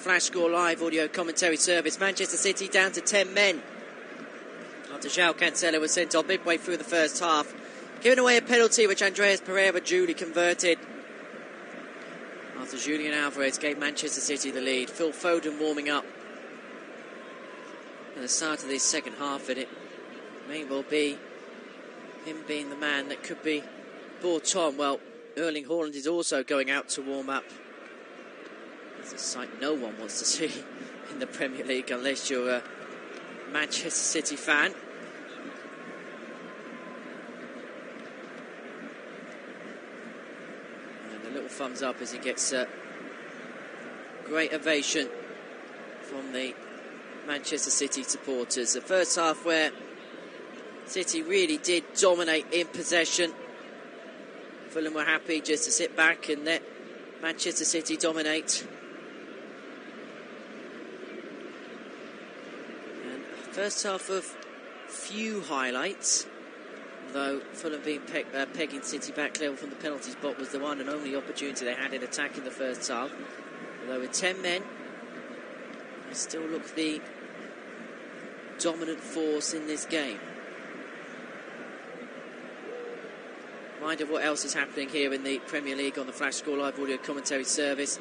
Flash Score Live audio commentary service. Manchester City down to 10 men after João Cancelo was sent off midway through the first half, giving away a penalty which Andreas Pereira duly converted after Julian Alvarez gave Manchester City the lead. Phil Foden warming up at the start of this second half, and it may well be him being the man that could be brought on. Well, Erling Haaland is also going out to warm up. It's a sight no one wants to see in the Premier League unless you're a Manchester City fan. And a little thumbs up as he gets a great ovation from the Manchester City supporters. The first half where City really did dominate in possession. Fulham were happy just to sit back and let Manchester City dominate. And first half of few highlights, though Fulham being pegging City back level from the penalty spot was the one and only opportunity they had in attack in the first half. Although with 10 men, they still look the dominant force in this game. Reminder of what else is happening here in the Premier League on the Flash Score Live audio commentary service.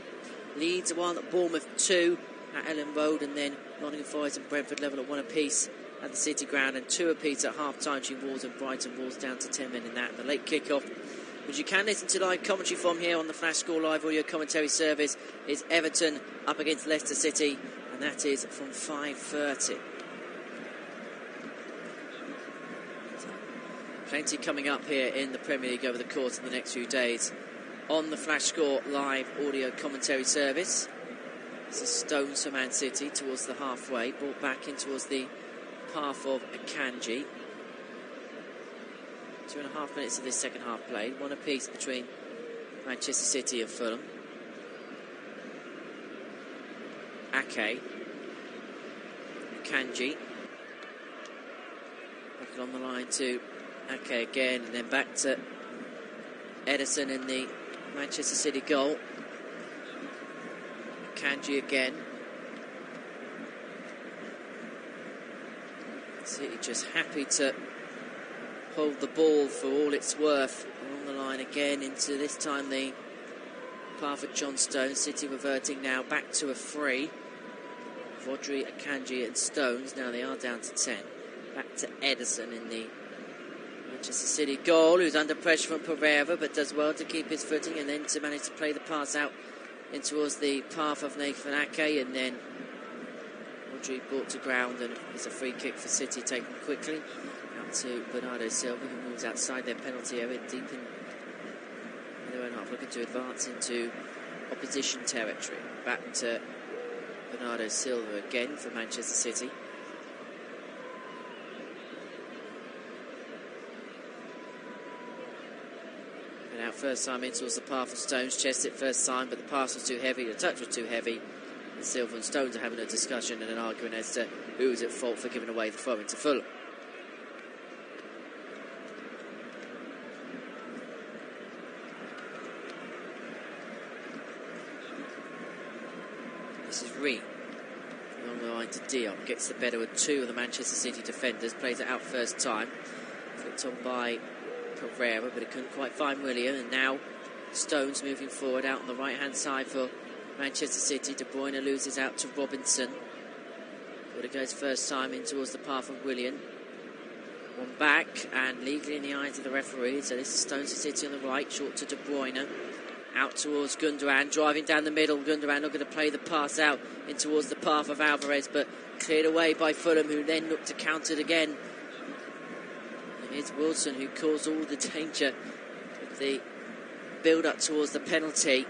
Leeds 1, Bournemouth 2 at Ellen Road, and then Nottingham Forest and Brentford level at 1 apiece at the City Ground, and 2 apiece at half-time between Wolves and Brighton. Wolves down to 10 men in that. And the late kick-off, which you can listen to live commentary from here on the Flash Score Live audio commentary service, is Everton up against Leicester City, and that is from 5:30. Plenty coming up here in the Premier League over the course of the next few days on the Flash Score Live audio commentary service. This is Stones for Man City towards the halfway, brought back in towards the path of Akanji. 2.5 minutes of this second half played, 1 apiece between Manchester City and Fulham. Ake, Akanji, back on the line to Ake again, and then back to Edison in the Manchester City goal. Kanji again. City just happy to hold the ball for all it's worth along the line again into this time the path of John Stones. City reverting now back to a 3. Rodri, Akanji and Stones. Now they are down to 10. Back to Edison in the Manchester City goal, who's under pressure from Pereira but does well to keep his footing and then to manage to play the pass out in towards the path of Nathan Ake, and then Rodri brought to ground, and it's a free kick for City taken quickly out to Bernardo Silva, who moves outside their penalty area deep in their own half, looking to advance into opposition territory. Back to Bernardo Silva again for Manchester City. Out first time in towards the path of Stones, chest it first time, but the pass was too heavy, the touch was too heavy, and Silva and Stones are having a discussion and an argument as to who was at fault for giving away the throw into Fulham. This is Reed along the line to Diop, gets the better of 2 of the Manchester City defenders, plays it out first time, flicked on by Pereira, but it couldn't quite find Willian, and now Stones moving forward out on the right hand side for Manchester City. De Bruyne loses out to Robinson, but it goes first time in towards the path of Willian. One back and legally in the eyes of the referee, so this is Stones for City on the right, short to De Bruyne, out towards Gundogan, driving down the middle. Gundogan looking to play the pass out in towards the path of Alvarez, but cleared away by Fulham, who then look to counter it again. It's Wilson who caused all the danger of the build-up towards the penalty.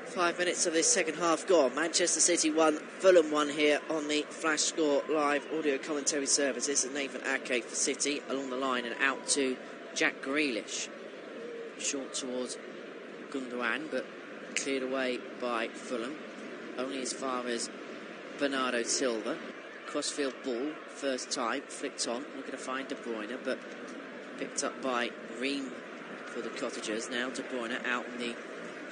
5 minutes of this second half gone. Manchester City 1, Fulham 1 here on the Flash Score Live audio commentary service. This is Nathan Ake for City along the line and out to Jack Grealish. Short towards Gundogan, but cleared away by Fulham. Only as far as Bernardo Silva. Crossfield ball, first time, flicked on, looking to find De Bruyne, but picked up by Ream for the Cottagers. Now De Bruyne out on the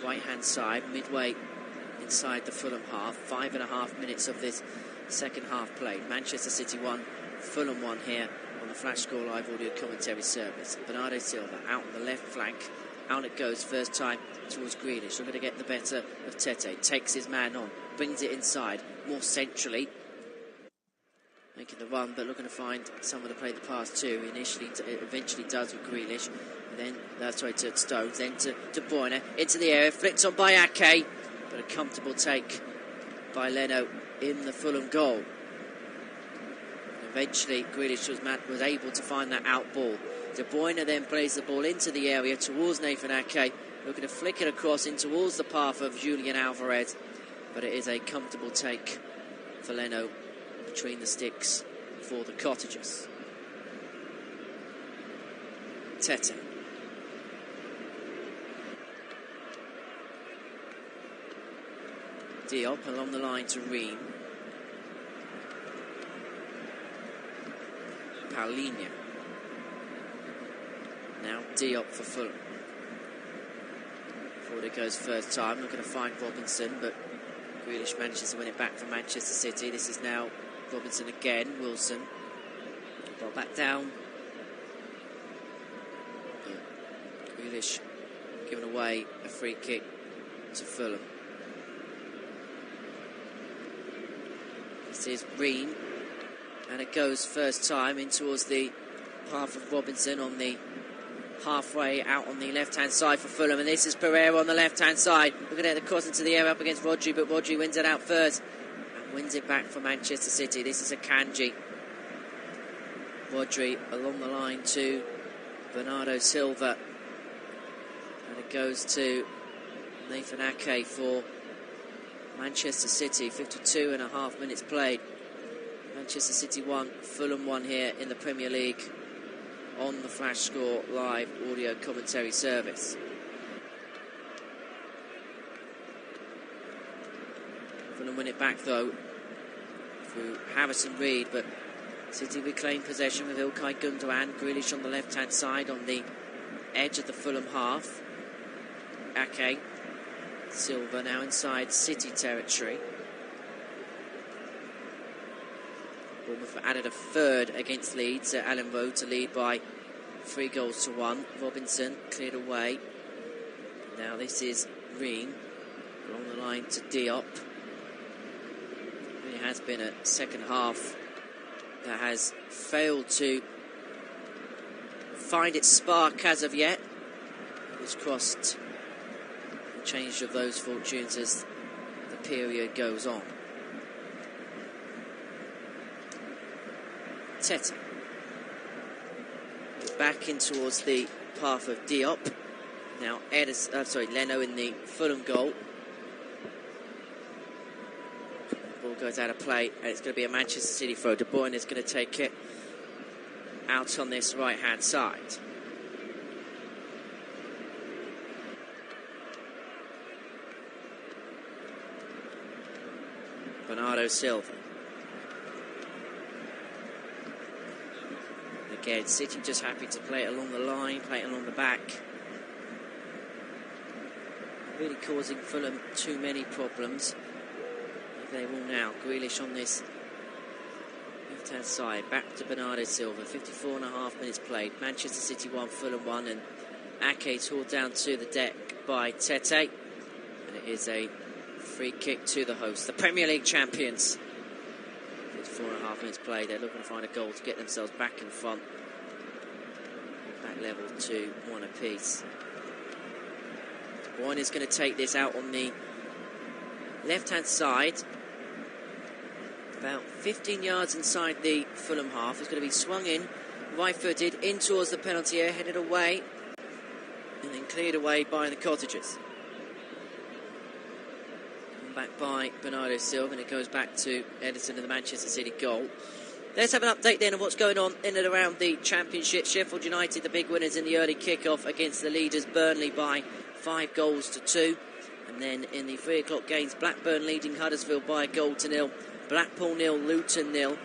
right-hand side, midway inside the Fulham half. 5.5 minutes of this second half played. Manchester City 1, Fulham 1 here on the Flash Score Live audio commentary service. Bernardo Silva out on the left flank. Out it goes first time towards Grealish. Looking to get the better of Tete. Takes his man on. Brings it inside. More centrally. Making the run, but looking to find someone to play the pass to. Eventually does with Grealish. And then, to Stones. Then to De Bruyne. Into the area. Flicked on by Ake. But a comfortable take by Leno in the Fulham goal. Eventually, Grealish was able to find that out ball. De Bruyne then plays the ball into the area towards Nathan Ake, looking to flick it across in towards the path of Julian Alvarez. But it is a comfortable take for Leno between the sticks for the Cottagers. Tete. Diop along the line to Ream. Paulinho. Now Diop for Fulham. Forward it goes first time, looking to find Robinson, but Grealish manages to win it back for Manchester City. This is now Robinson again, Wilson. Ball back down. Grealish giving away a free kick to Fulham. This is Ream, and it goes first time in towards the path of Robinson on the halfway out on the left-hand side for Fulham, and this is Pereira on the left-hand side. Looking at the cross into the air up against Rodri, but Rodri wins it out first and wins it back for Manchester City. This is a Akanji. Rodri along the line to Bernardo Silva, and it goes to Nathan Ake for Manchester City. 52.5 minutes played. Manchester City 1, Fulham 1 here in the Premier League on the Flash Score Live audio commentary service. Fulham win it back though through Harrison Reed, but City reclaim possession with Ilkay Gundogan. Grealish on the left-hand side on the edge of the Fulham half. Ake. Silva now inside City territory. Bournemouth added a third against Leeds at Allen Road to lead by 3-1. Robinson cleared away. Now this is Ream along the line to Diop. It has been a second half that has failed to find its spark as of yet. It's crossed the change of those fortunes as the period goes on. Tete. Back in towards the path of Diop. Now Leno in the Fulham goal. Ball goes out of play, and it's going to be a Manchester City throw. De Bruyne is going to take it out on this right-hand side. Bernardo Silva. Again, City just happy to play it along the line, play it along the back. Really causing Fulham too many problems. They will now. Grealish on this left-hand side. Back to Bernardo Silva. 54.5 minutes played. Manchester City 1, Fulham 1. And Ake hauled down to the deck by Tete. And it is a free kick to the host. The Premier League champions. 4.5 minutes played. They're looking to find a goal to get themselves back in front. Back level to 1 apiece. One is going to take this out on the left-hand side. About 15 yards inside the Fulham half. It's going to be swung in, right-footed, in towards the penalty area, headed away, and then cleared away by the Cottagers. Back by Bernardo Silva, and it goes back to Edison in the Manchester City goal. Let's have an update then of what's going on in and around the Championship. Sheffield United, the big winners in the early kick-off against the leaders Burnley by 5-2. And then in the 3 o'clock games, Blackburn leading Huddersfield by 1-0. Blackpool 0, Luton 0.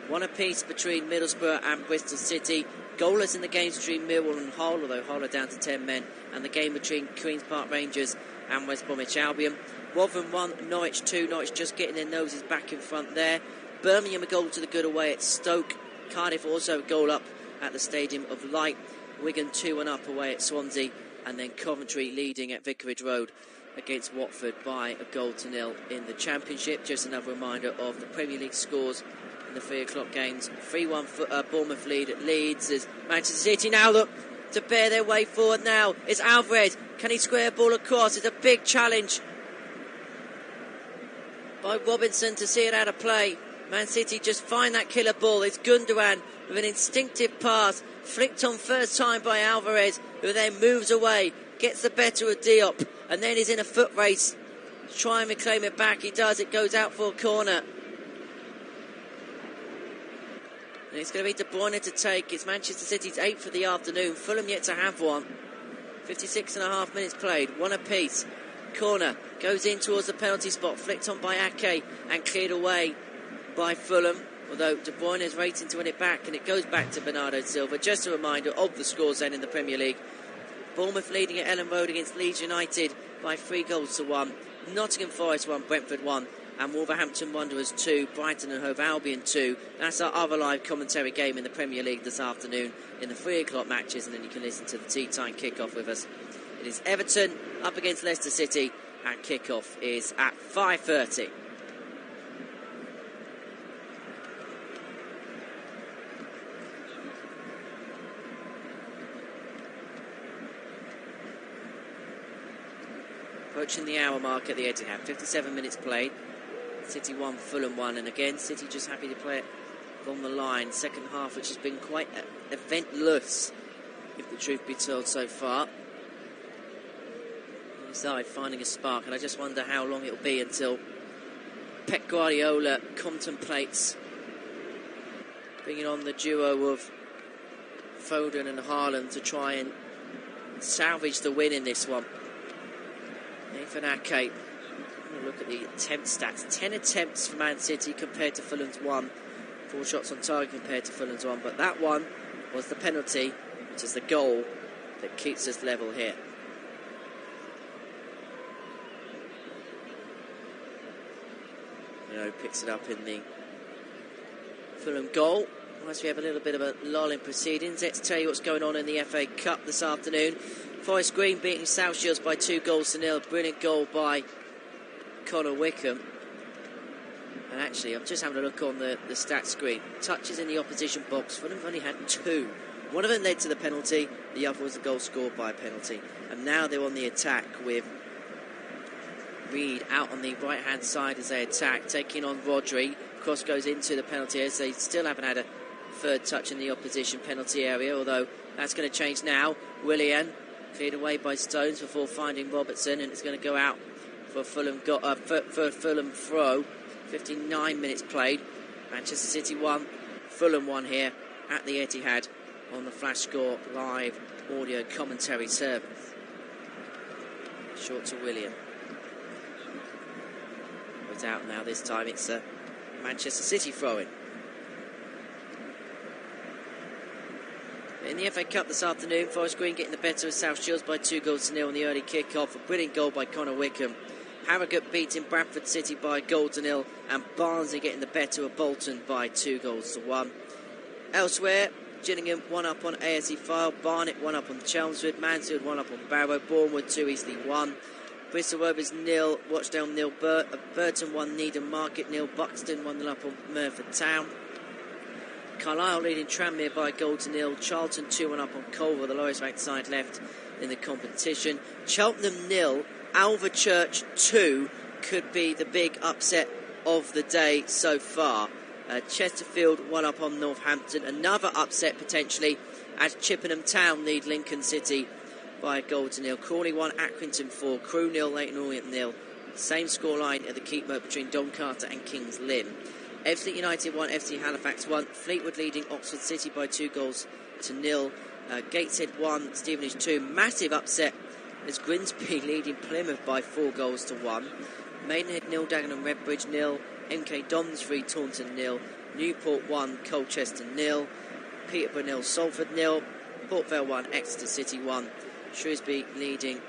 1 apiece between Middlesbrough and Bristol City. Goalless in the games between Millwall and Hull, although Hull are down to 10 men. And the game between Queen's Park Rangers and West Bromwich Albion. Rotherham 1, Norwich 2. Norwich just getting their noses back in front there. Birmingham a goal to the good away at Stoke. Cardiff also a goal up at the Stadium of Light. Wigan 2-1 up away at Swansea. And then Coventry leading at Vicarage Road against Watford by a 0 in the Championship. Just another reminder of the Premier League scores in the 3 o'clock games. 3-1 Bournemouth lead at Leeds as Manchester City now look to bear their way forward now. It's Alvarez. Can he square a ball across? It's a big challenge by Robinson to see it out of play. Man City just find that killer ball. It's Gundogan with an instinctive pass, flicked on first time by Alvarez, who then moves away, gets the better of Diop, and then is in a foot race to try and reclaim it back. He does. It goes out for a corner. And it's going to be De Bruyne to take. It's Manchester City's 8th for the afternoon. Fulham yet to have one. 56.5 minutes played. One apiece. Corner goes in towards the penalty spot. Flicked on by Ake and cleared away by Fulham. Although De Bruyne is racing to win it back, and it goes back to Bernardo Silva. Just a reminder of the scores then in the Premier League. Bournemouth leading at Ellen Road against Leeds United by 3-1. Nottingham Forest 1, Brentford 1. And Wolverhampton Wanderers 2, Brighton and Hove Albion 2. That's our other live commentary game in the Premier League this afternoon in the 3 o'clock matches, and then you can listen to the tea time kickoff with us. It is Everton up against Leicester City, and kickoff is at 5:30. Approaching the hour mark at the Etihad. 57 minutes played. City 1, Fulham 1, and again City just happy to play it on the line. Second half, which has been quite eventless, if the truth be told, so far. Side finding a spark, and I just wonder how long it'll be until Pep Guardiola contemplates bringing on the duo of Foden and Haaland to try and salvage the win in this one. Nathan Ake. Look at the attempt stats. 10 attempts for Man City compared to Fulham's 1. 4 shots on target compared to Fulham's 1. But that one was the penalty, which is the goal that keeps us level here. Picks it up in the Fulham goal. As we have a little bit of a lull in proceedings, let's tell you what's going on in the FA Cup this afternoon. Forest Green beating South Shields by 2-0. Brilliant goal by Connor Wickham. And actually, I'm just having a look on the stats screen. Touches in the opposition box. Fulham only had 2. One of them led to the penalty. The other was a goal scored by a penalty. And now they're on the attack with Reed out on the right-hand side as they attack, taking on Rodri. Cross goes into the penalty as they still haven't had a third touch in the opposition penalty area, although that's going to change now. Willian cleared away by Stones before finding Robertson, and it's going to go out for Fulham throw. 59 minutes played. Manchester City 1, Fulham 1 here at the Etihad on the Flash Score live audio commentary service. Short to Willian. It's out now. This time it's Manchester City throwing. In the FA Cup this afternoon, Forest Green getting the better of South Shields by 2-0 in the early kick-off. A brilliant goal by Connor Wickham. Harrogate beating Bradford City by 1-0, and Barnsley getting the better of Bolton by 2-1. Elsewhere, Gillingham 1 up on ASC Fylde, Barnet 1 up on Chelmsford, Mansfield 1 up on Barrow, Bournemouth 2, Eastleigh 1. Bristol Rovers 0, Rochdale 0, Burton 1, Needham Market 0, Buxton 1-0 up on Merthyr Town. Carlisle leading Tranmere by 0-0, Charlton 2-1 up on Culver, the lowest ranked side left in the competition. Cheltenham 0, Alvechurch 2 could be the big upset of the day so far. Chesterfield 1 up on Northampton, another upset potentially as Chippenham Town lead Lincoln City by 1-0. Crawley 1, Accrington 4, Crewe 0, Leyton Orient 0. Same scoreline at the Keepmoat between Doncaster and Kings Lynn. Ebbsfleet United 1, FC Halifax 1. Fleetwood leading Oxford City by 2-0. Gateshead 1, Stevenage 2. Massive upset as Grimsby leading Plymouth by 4-1. Maidenhead 0, Dagenham Redbridge 0. MK Dons 3, Taunton 0. Newport 1, Colchester 0. Peterborough 0, Salford 0. Port Vale 1, Exeter City 1. Shrewsbury leading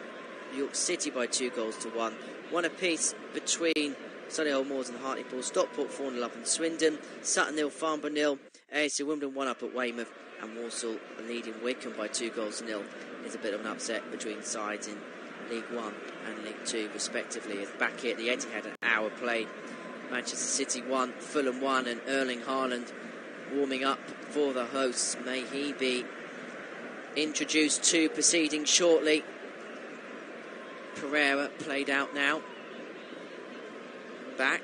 York City by 2-1. 1 apiece between Solihull Moors and Hartlepool. Stockport 4-0 up in Swindon. Sutton 0, Farnborough 0. AFC Wimbledon 1 up at Weymouth. And Walsall leading Wycombe by 2-0. It's a bit of an upset between sides in League 1 and League 2 respectively. As back here at the Etihad, an hour played. Manchester City 1, Fulham 1, and Erling Haaland warming up for the hosts. May he be introduced to proceedings shortly. Pereira played out now. Back.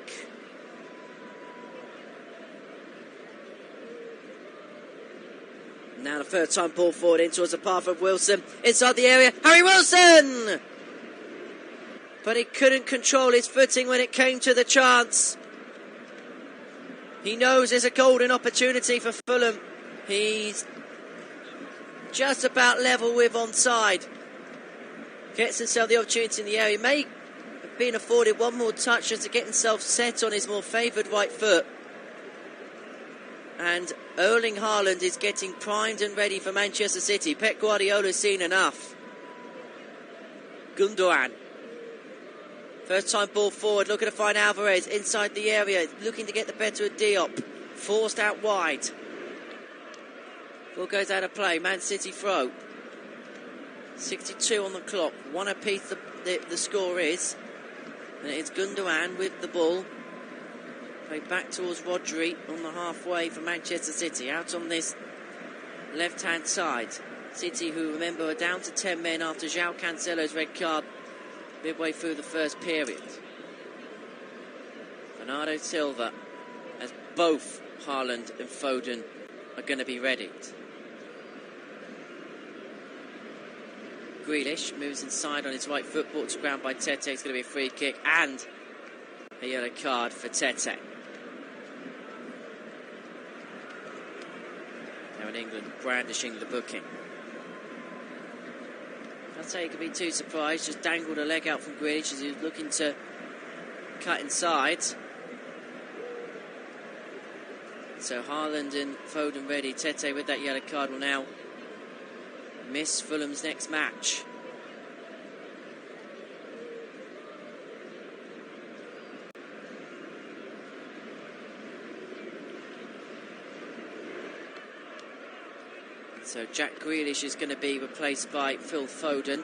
Now the third time ball forward in towards the path of Wilson. Inside the area, Harry Wilson! But he couldn't control his footing when it came to the chance. He knows there's a golden opportunity for Fulham. He's just about level with onside. Gets himself the opportunity in the area. He may have been afforded one more touch just to get himself set on his more favoured right foot. And Erling Haaland is getting primed and ready for Manchester City. Pep Guardiola's seen enough. Gundogan. First time ball forward, looking to find Alvarez inside the area, looking to get the better of Diop. Forced out wide. Ball goes out of play, Man City throw. 62 on the clock, 1 apiece the score is. And it's Gundogan with the ball. Played back towards Rodri on the halfway for Manchester City. Out on this left-hand side. City, who remember are down to 10 men after João Cancelo's red card midway through the first period. Bernardo Silva, as both Haaland and Foden are going to be readied. Grealish moves inside on his right foot, brought to ground by Tete. It's going to be a free kick and a yellow card for Tete. Now in England, brandishing the booking. I'd say he could be too surprised. Just dangled a leg out from Grealish as he was looking to cut inside. So Haaland and Foden ready. Tete with that yellow card will now miss Fulham's next match. So Jack Grealish is going to be replaced by Phil Foden.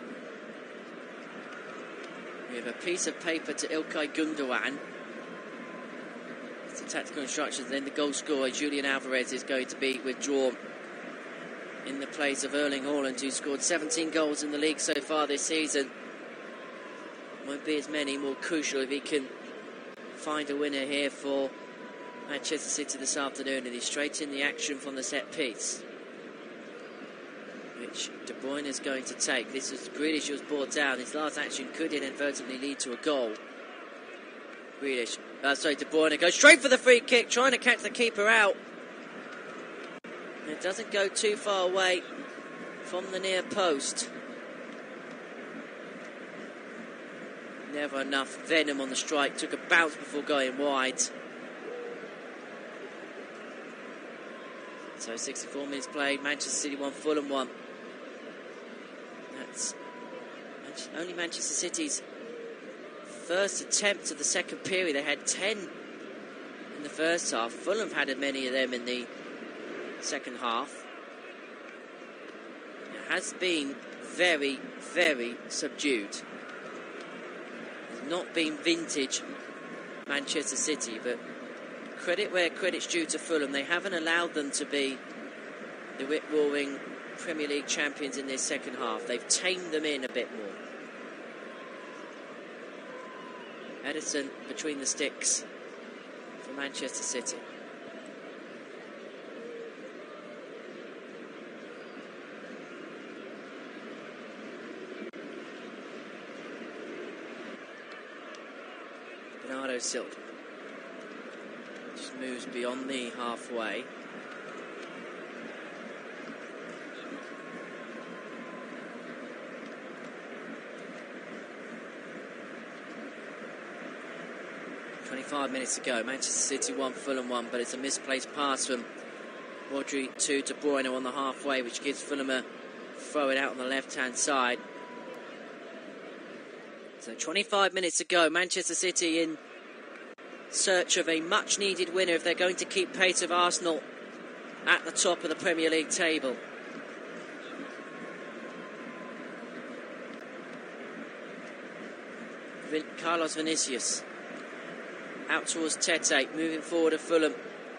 We have a piece of paper to Ilkay Gundogan. It's the tactical instructions. Then the goal scorer, Julian Alvarez, is going to be withdrawn in the place of Erling Haaland, who scored 17 goals in the league so far this season. Won't be as many, more crucial if he can find a winner here for Manchester City this afternoon. And he's straight in the action from the set piece, which De Bruyne is going to take. This is Grealish who was brought down. His last action could inadvertently lead to a goal. De Bruyne goes straight for the free kick, trying to catch the keeper out. It doesn't go too far away from the near post. Never enough venom on the strike. Took a bounce before going wide. So 64 minutes played. Manchester City 1, Fulham 1. That's only Manchester City's first attempt of the second period. They had 10 in the first half. Fulham had many of them in the second half. It has been very, very subdued. It's not been vintage Manchester City, but credit where credit's due to Fulham. They haven't allowed them to be the rip-roaring Premier League champions in this second half. They've tamed them in a bit more. Edison between the sticks for Manchester City. Bernardo Silva just moves beyond the halfway. Minutes to go. Manchester City 1, Fulham 1, but it's a misplaced pass from Rodri to De Bruyne on the halfway, which gives Fulham a throw it out on the left-hand side. So 25 minutes to go. Manchester City in search of a much-needed winner if they're going to keep pace with Arsenal at the top of the Premier League table. Carlos Vinicius out towards Tete, moving forward at Fulham.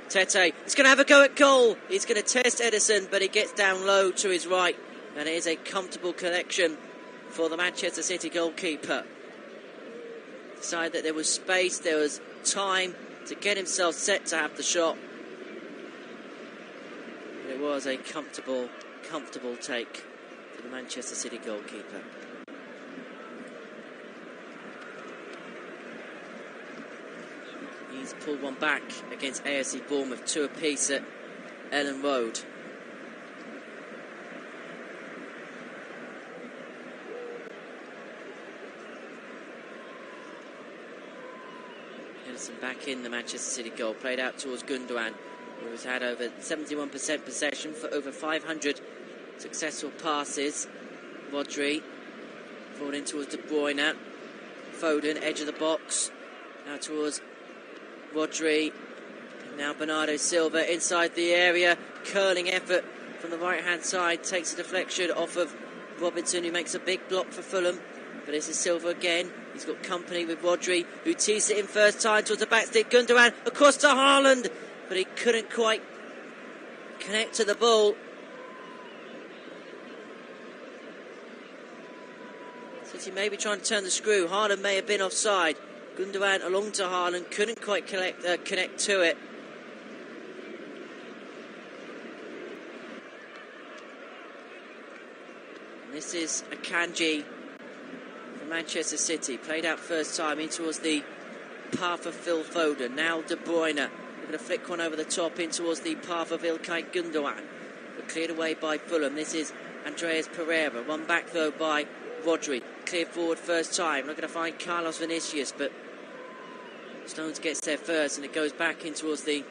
Tete is going to have a go at goal. He's going to test Edison, but he gets down low to his right, and it is a comfortable collection for the Manchester City goalkeeper. Decided that there was space, there was time to get himself set to have the shot. But it was a comfortable take for the Manchester City goalkeeper. He's pulled one back against AFC Bournemouth, 2 apiece at Ellen Road. Edison back in the Manchester City goal, played out towards Gundogan, who has had over 71% possession for over 500 successful passes. Rodri forward in towards De Bruyne. Foden, edge of the box, now towards Rodri. Now Bernardo Silva inside the area, curling effort from the right hand side, takes a deflection off of Robinson, who makes a big block for Fulham. But this is Silva again. He's got company with Rodri, who teased it in first time towards the back stick. Gundogan across to Haaland, but he couldn't quite connect to the ball. City may be trying to turn the screw. Haaland may have been offside. Gundogan along to Haaland, couldn't quite connect to it. And this is Akanji for Manchester City. Played out first time in towards the path of Phil Foden. Now De Bruyne. They're going to flick one over the top in towards the path of Ilkay Gundogan. But cleared away by Fulham. This is Andreas Pereira. One back though by Rodri. Cleared forward first time. Not going to find Carlos Vinicius, but Stones gets there first, and it goes back in towards the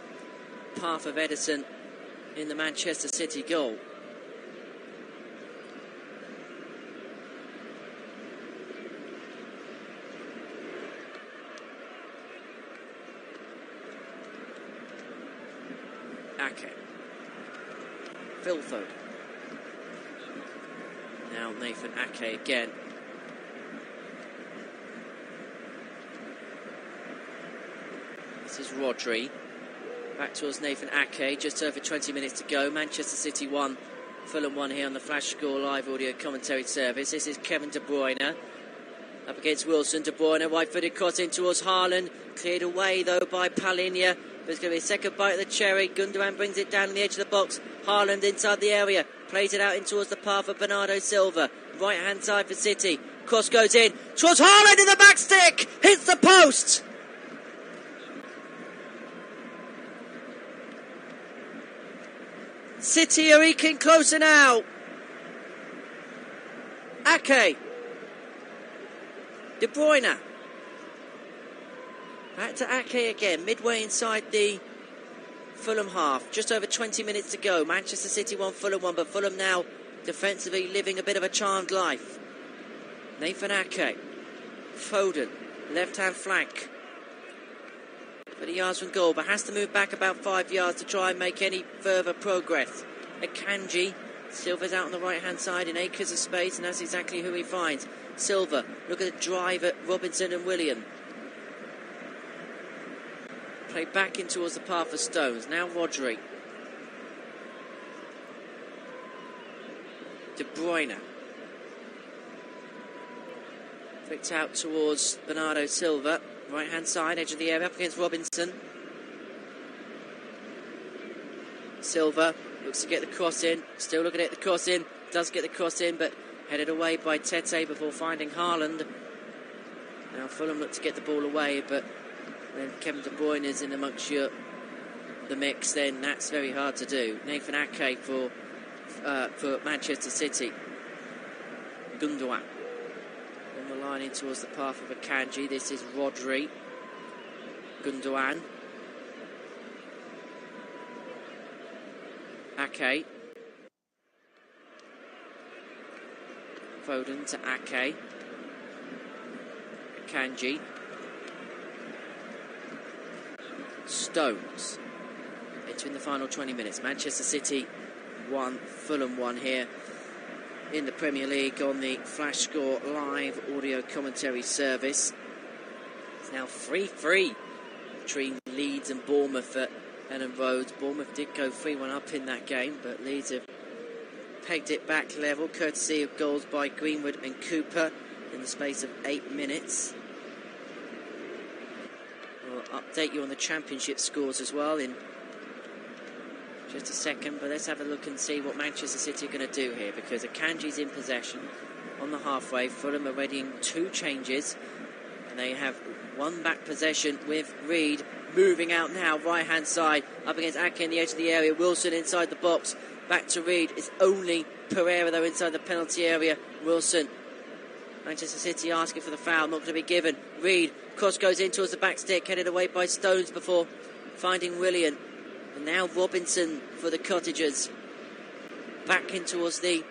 path of Edison in the Manchester City goal. Ake. Phil Foden. Now Nathan Ake again. This is Rodri. Back towards Nathan Ake. Just over 20 minutes to go. Manchester City 1, Fulham 1 here on the Flash Score live audio commentary service. This is Kevin De Bruyne. Up against Wilson. De Bruyne, wide-footed cross in towards Haaland. Cleared away though by Palhinha. There's going to be a second bite of the cherry. Gundogan brings it down on the edge of the box. Haaland inside the area. Plays it out in towards the path of Bernardo Silva. Right hand side for City. Cross goes in towards Haaland in the back stick. Hits the post. City are eking closer now. Ake. De Bruyne. Back to Ake again, midway inside the Fulham half. Just over 20 minutes to go. Manchester City 1, Fulham 1, but Fulham now defensively living a bit of a charmed life. Nathan Ake. Foden, left-hand flank. 30 yards from goal, but has to move back about 5 yards to try and make any further progress. Akanji. Silva's out on the right-hand side in acres of space, and that's exactly who he finds. Silva, look at the drive at Robinson and Willian. Play back in towards the path of Stones. Now Rodri. De Bruyne. Flicked out towards Bernardo Silva. Right hand side, edge of the area, up against Robinson. Silva looks to get the cross in. Still looking at the cross in. Does get the cross in, but headed away by Tete before finding Haaland. Now Fulham look to get the ball away, but when Kevin De Bruyne is in amongst the mix, then that's very hard to do. Nathan Ake for Manchester City. Gundogan. On the line in towards the path of Akanji. This is Rodri. Gundogan. Ake. Foden to Ake. Akanji. Stones. Entering the final 20 minutes. Manchester City 1, Fulham 1 here in the Premier League on the Flash Score live audio commentary service. It's now 3-3 between Leeds and Bournemouth at Ellen Road. Bournemouth did go 3-1 up in that game, but Leeds have pegged it back level, courtesy of goals by Greenwood and Cooper in the space of 8 minutes. We'll update you on the Championship scores as well in just a second, but let's have a look and see what Manchester City are going to do here, because Akanji's in possession on the halfway. Fulham are readying 2 changes, and they have 1 back possession with Reed moving out now, right hand side, up against Ake in the edge of the area. Wilson inside the box, back to Reed. It's only Pereira though inside the penalty area. Wilson, Manchester City asking for the foul, not going to be given. Reed, cross goes in towards the back stick, headed away by Stones before finding Willian. And now Robinson for the Cottagers. Back in towards the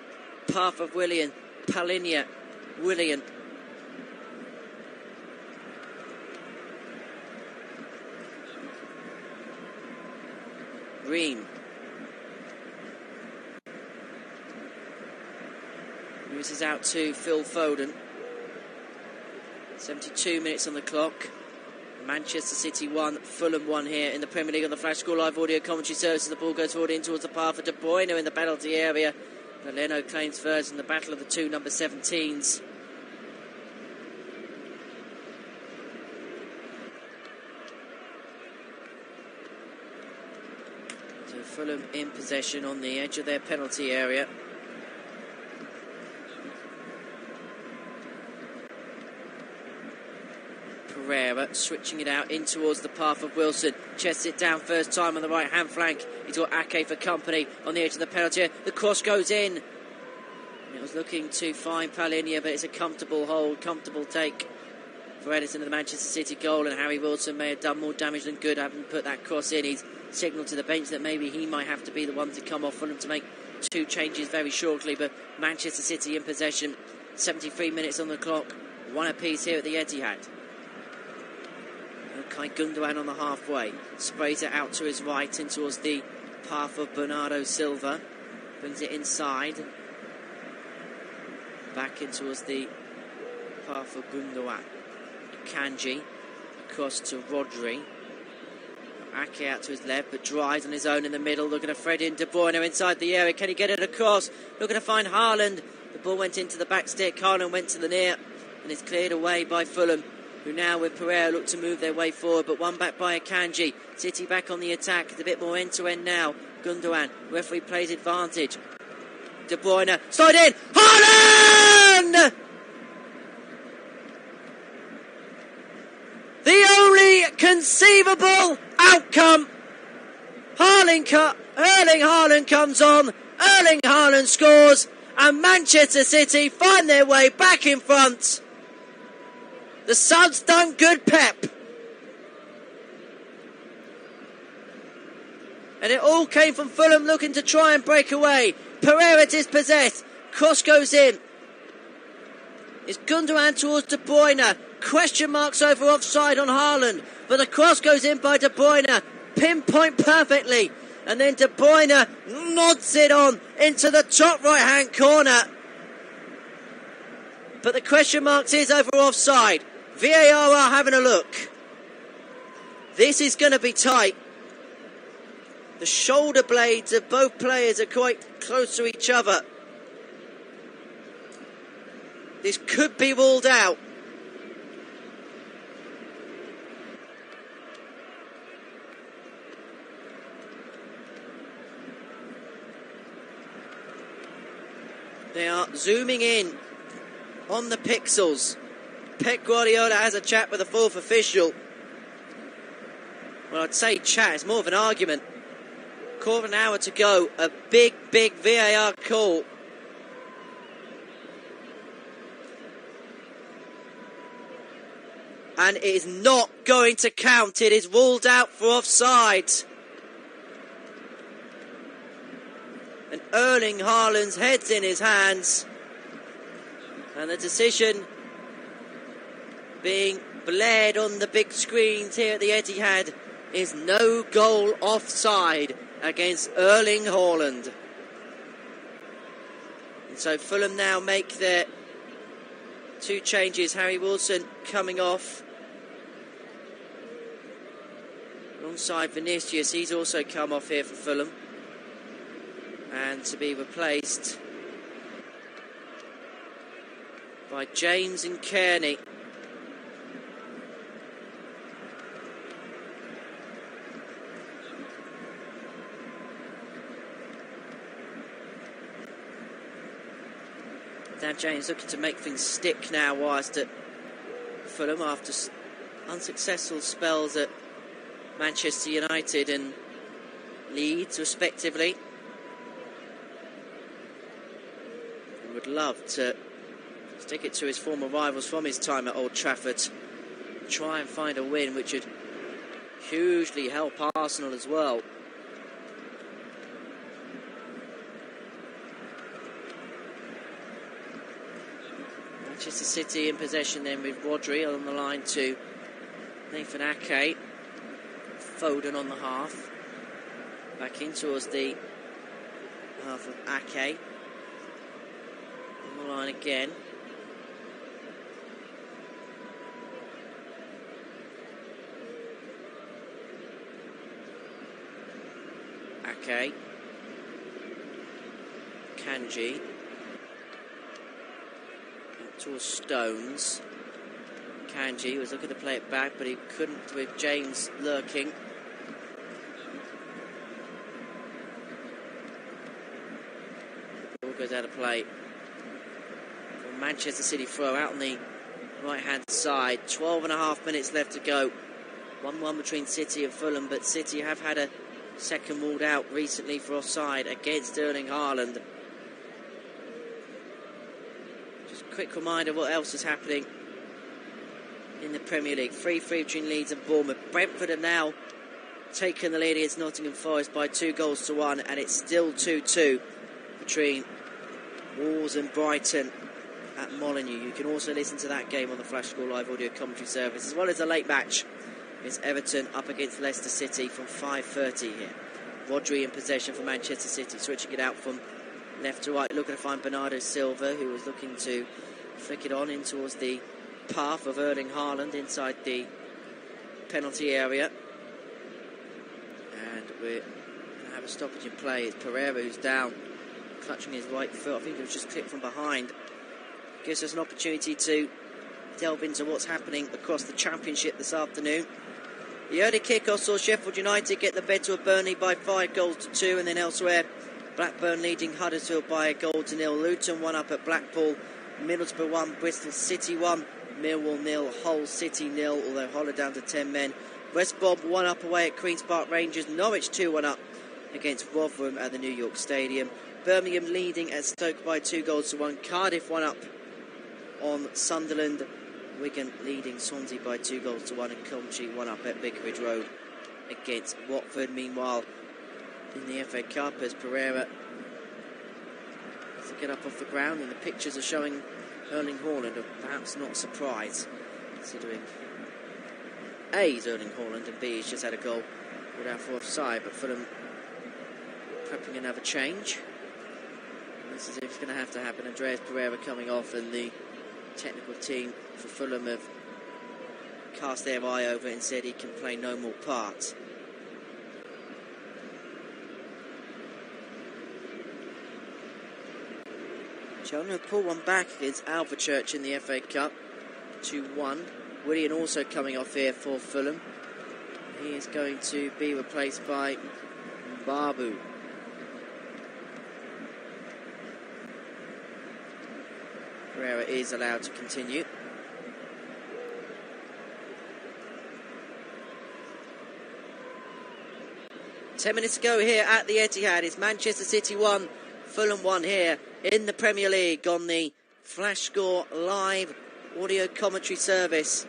path of Willian. Palhinha, Willian. Green. Moves out to Phil Foden. 72 minutes on the clock. Manchester City 1, Fulham 1 here in the Premier League on the Flash Score live audio commentary service. The ball goes forward in towards the path of De Bruyne in the penalty area. But Leno claims first in the battle of the 2 number 17s. So Fulham in possession on the edge of their penalty area. Pereira switching it out in towards the path of Wilson. Chests it down first time on the right hand flank. He's got Ake for company on the edge of the penalty area. The cross goes in. And it was looking to find Palhinha, but it's a comfortable hold, comfortable take for Edison of the Manchester City goal. And Harry Wilson may have done more damage than good having put that cross in. He's signalled to the bench that maybe he might have to be the one to come off for them to make 2 changes very shortly. But Manchester City in possession. 73 minutes on the clock. 1 apiece here at the Etihad. Kai Gundogan on the halfway, sprays it out to his right in towards the path of Bernardo Silva, brings it inside, back in towards the path of Gundogan. Akanji across to Rodri. Ake out to his left, but drives on his own in the middle, looking to thread in De Bruyne inside the area. Can he get it across? Looking to find Haaland. The ball went into the back stick, Haaland went to the near, and it's cleared away by Fulham, who now with Pereira look to move their way forward, but 1 back by Akanji. City back on the attack. It's a bit more end-to-end now. Gundogan, referee plays advantage. De Bruyne, slide in, Haaland! The only conceivable outcome. Erling Haaland comes on, Erling Haaland scores, and Manchester City find their way back in front. The Suns done good, Pep. And it all came from Fulham looking to try and break away. Pereira dispossessed. Cross goes in. It's Gundogan towards De Bruyne. Question marks over offside on Haaland. But the cross goes in by De Bruyne. Pinpoint perfectly. And then De Bruyne nods it on into the top right-hand corner. But the question marks is over offside. VAR are having a look. This is going to be tight. The shoulder blades of both players are quite close to each other. This could be ruled out. They are zooming in on the pixels. Pep Guardiola has a chat with the 4th official. Well, I'd say chat, it's more of an argument. Quarter of an hour to go. A big VAR call. And it is not going to count. It is ruled out for offside. And Erling Haaland's head's in his hands. And the decision being blared on the big screens here at the Etihad is no goal offside against Erling Haaland. And so Fulham now make their 2 changes. Harry Wilson coming off alongside Vinicius. He's also come off here for Fulham, and to be replaced by James and Kearney. Dan James looking to make things stick now whilst at Fulham after unsuccessful spells at Manchester United and Leeds respectively. He would love to stick it to his former rivals from his time at Old Trafford, try and find a win which would hugely help Arsenal as well. Manchester City in possession then with Rodri on the line to Nathan Ake. Foden on the half. Back in towards the half of Ake. On the line again. Ake. Kanji. Towards Stones. Kanji was looking to play it back, but he couldn't with James lurking. Ball goes out of play. For Manchester City throw out on the right-hand side. 12.5 minutes left to go. 1-1 between City and Fulham, but City have had a second ruled out recently for offside against Erling Haaland. Quick reminder what else is happening in the Premier League. 3-3 between Leeds and Bournemouth. Brentford have now taken the lead against Nottingham Forest by 2-1, and it's still 2-2 between Wolves and Brighton at Molineux. You can also listen to that game on the Flash Score Live audio commentary service, as well as a late match. It's Everton up against Leicester City from 5:30 here. Rodri in possession for Manchester City, switching it out from left to right, looking to find Bernardo Silva, who was looking to flick it on in towards the path of Erling Haaland inside the penalty area. And we're going to have a stoppage in play. It's Pereira who's down, clutching his right foot. I think it was just clipped from behind. Gives us an opportunity to delve into what's happening across the Championship this afternoon. The early kick-off saw Sheffield United get the better of Burnley by 5-2, and then elsewhere Blackburn leading Huddersfield by 1-0. Luton 1 up at Blackpool. Middlesbrough 1, Bristol City 1, Millwall 0, Hull City 0, although Hull are down to 10 men. West Brom 1 up away at Queen's Park Rangers. Norwich 2-1 up against Rotherham at the New York Stadium. Birmingham leading at Stoke by 2-1. Cardiff 1 up on Sunderland. Wigan leading Swansea by 2-1, and Coventry 1 up at Vicarage Road against Watford. Meanwhile, in the FA Cup, as Pereira to get up off the ground, and the pictures are showing Erling Haaland, perhaps not a surprise, considering A, he's Erling Haaland, and B, he's just had a goal ruled out for offside. But Fulham prepping another change. This is if it's going to happen. Andreas Pereira coming off, and the technical team for Fulham have cast their eye over and said he can play no more part. Cheltenham pull one back against Alvechurch in the FA Cup, 2-1. Willian also coming off here for Fulham. He is going to be replaced by Babu. Pereira is allowed to continue. Ten minutes to go here at the Etihad. It's Manchester City 1, Fulham 1 here in the Premier League on the Flash Score Live audio commentary service.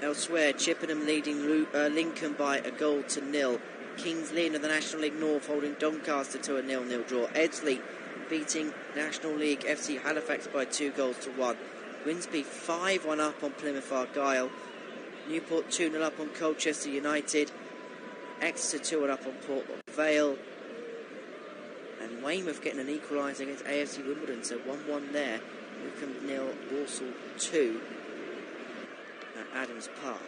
Elsewhere, Chippenham leading Lincoln by 1-0. Kings Lynn of the National League North holding Doncaster to a 0-0 draw. Eddsley beating National League FC Halifax by 2-1. Grimsby 5-1 up on Plymouth Argyle. Newport 2-0 up on Colchester United. Exeter 2-1 up on Port Vale. And Weymouth getting an equaliser against AFC Wimbledon, so 1-1 there. Wycombe 0, Walsall 2 at Adams Park.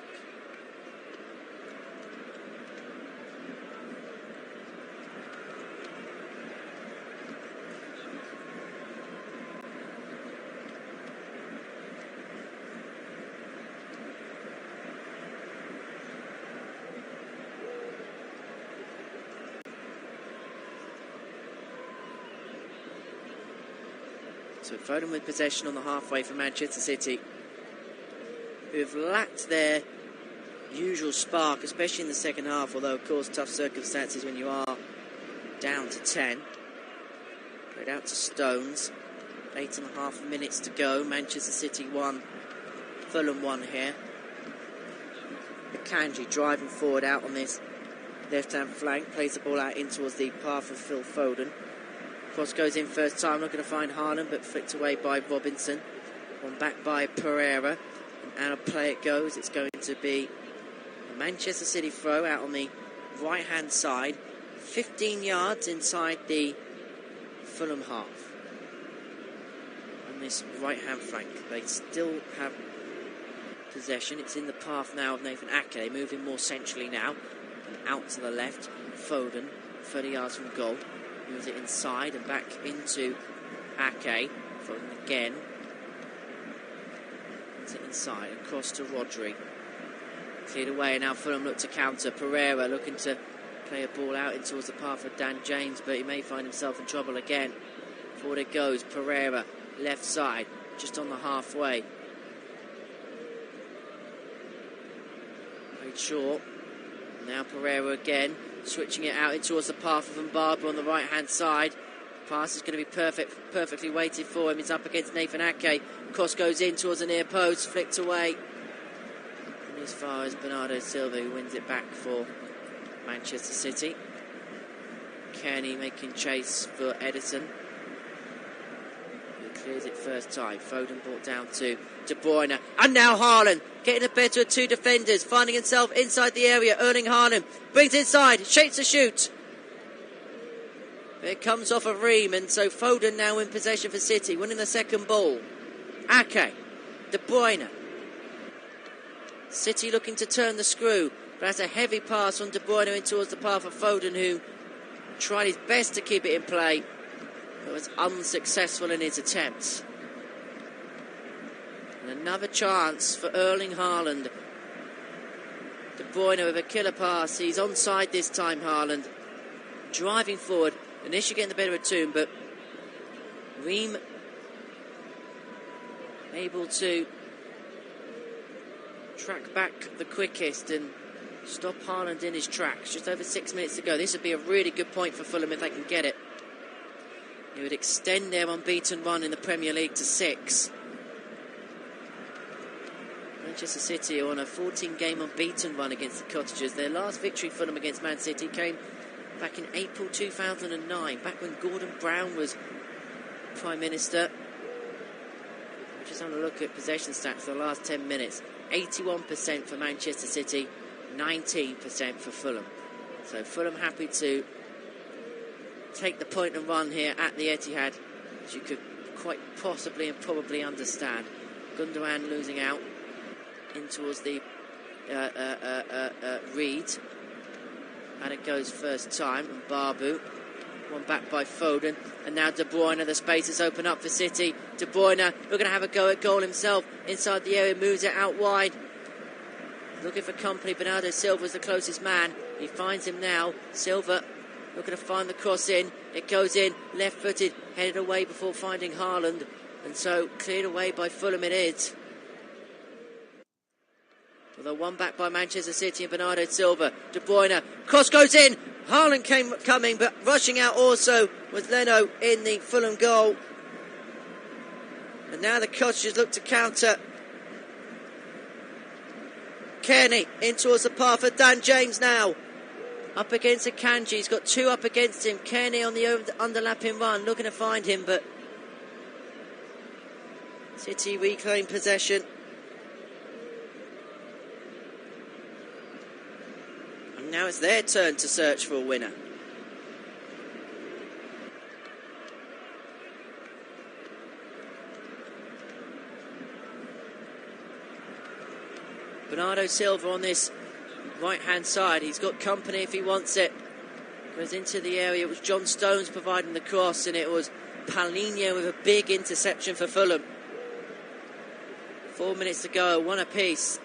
So Fulham with possession on the halfway for Manchester City, who have lacked their usual spark, especially in the second half, although of course tough circumstances when you are down to 10. Played out to Stones, 8.5 minutes to go. Manchester City 1, Fulham 1 here. Akanji driving forward out on this left-hand flank, plays the ball out in towards the path of Phil Foden. Cross goes in first time, not going to find Haaland, but flicked away by Robinson. One back by Pereira, and out of play it goes. It's going to be a Manchester City throw out on the right-hand side, 15 yards inside the Fulham half. On this right-hand flank, they still have possession. It's in the path now of Nathan Ake, moving more centrally now, and out to the left. Foden, 30 yards from goal. Moves it inside and back into Ake. Foden again. Moves it inside, across to Rodri. Cleared away, and now Fulham look to counter. Pereira looking to play a ball out in towards the path of Dan James, but he may find himself in trouble again. Forward it goes. Pereira, left side, just on the halfway. Played short. Now Pereira again, switching it out in towards the path of Mbaba on the right-hand side. Pass is going to be perfectly weighted for him. He's up against Nathan Ake. Cross goes in towards the near post, flicked away. And as far as Bernardo Silva, who wins it back for Manchester City. Kearney making chase for Edison, who clears it first time. Foden brought down to De Bruyne. And now Haaland, getting the better of two defenders, finding himself inside the area. Erling Haaland brings it inside, shapes a shoot. It comes off of Ream, and so Foden now in possession for City, winning the second ball. Ake, De Bruyne. City looking to turn the screw, but that's a heavy pass from De Bruyne in towards the path of Foden, who tried his best to keep it in play, but was unsuccessful in his attempts. And another chance for Erling Haaland. De Bruyne with a killer pass. He's onside this time, Haaland. Driving forward, initially getting the better of Toom, but Ream able to track back the quickest and stop Haaland in his tracks. Just over 6 minutes to go. This would be a really good point for Fulham if they can get it. It would extend their unbeaten run in the Premier League to 6. Manchester City are on a 14-game unbeaten run against the Cottagers. Their last victory for them against Man City came back in April 2009, back when Gordon Brown was Prime Minister. We're just having a look at possession stats for the last 10 minutes. 81% for Manchester City, 19% for Fulham. So Fulham happy to take the point and run here at the Etihad, as you could quite possibly and probably understand. Gundogan losing out in towards the Reed. And it goes first time. And Barbu, one back by Foden. And now De Bruyne, the space is open up for City. De Bruyne looking to have a go at goal himself. Inside the area, moves it out wide. Looking for company. Bernardo Silva's the closest man. He finds him now. Silva looking to find the cross in. It goes in, left-footed, headed away before finding Haaland. And so cleared away by Fulham it is. Although one back by Manchester City and Bernardo Silva. De Bruyne, cross goes in. Haaland coming, but rushing out also was Leno in the Fulham goal. And now the Cottagers look to counter. Kearney in towards the path of Dan James now. Up against Akanji. He's got two up against him. Kearney on the underlapping run, looking to find him, but City reclaim possession. And now it's their turn to search for a winner. Bernardo Silva on this right-hand side. He's got company if he wants it. Goes into the area. It was John Stones providing the cross, and it was Paulinho with a big interception for Fulham. 4 minutes to go, one apiece.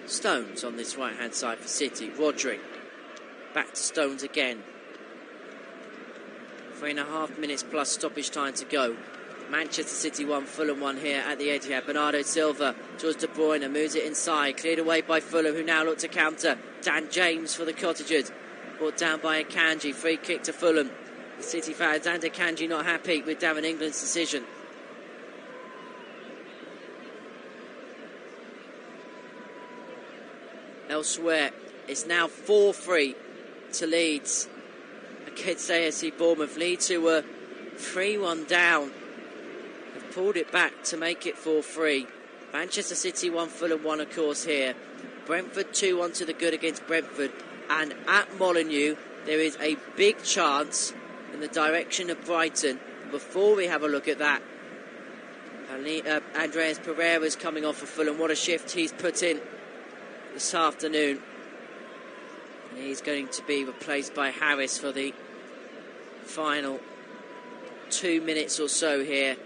Stones on this right-hand side for City. Rodri. Back to Stones again. 3.5 minutes plus stoppage time to go. Manchester City 1, Fulham 1 here at the Etihad. Bernardo Silva towards De Bruyne, moves it inside, cleared away by Fulham, who now look to counter. Dan James for the Cottagers, brought down by Akanji. Free kick to Fulham. The City fans and Akanji not happy with Darren England's decision. Elsewhere, it's now 4-3 to Leeds against AFC Bournemouth. Leeds, who were 3-1 down, have pulled it back to make it 4-3. Manchester City 1, Fulham 1, of course, here. Brentford 2-1 to the good against Brentford. And at Molineux, there is a big chance in the direction of Brighton. Before we have a look at that, Andreas Pereira's coming off for Fulham. What a shift he's put in this afternoon. And he's going to be replaced by Harris for the final 2 minutes or so here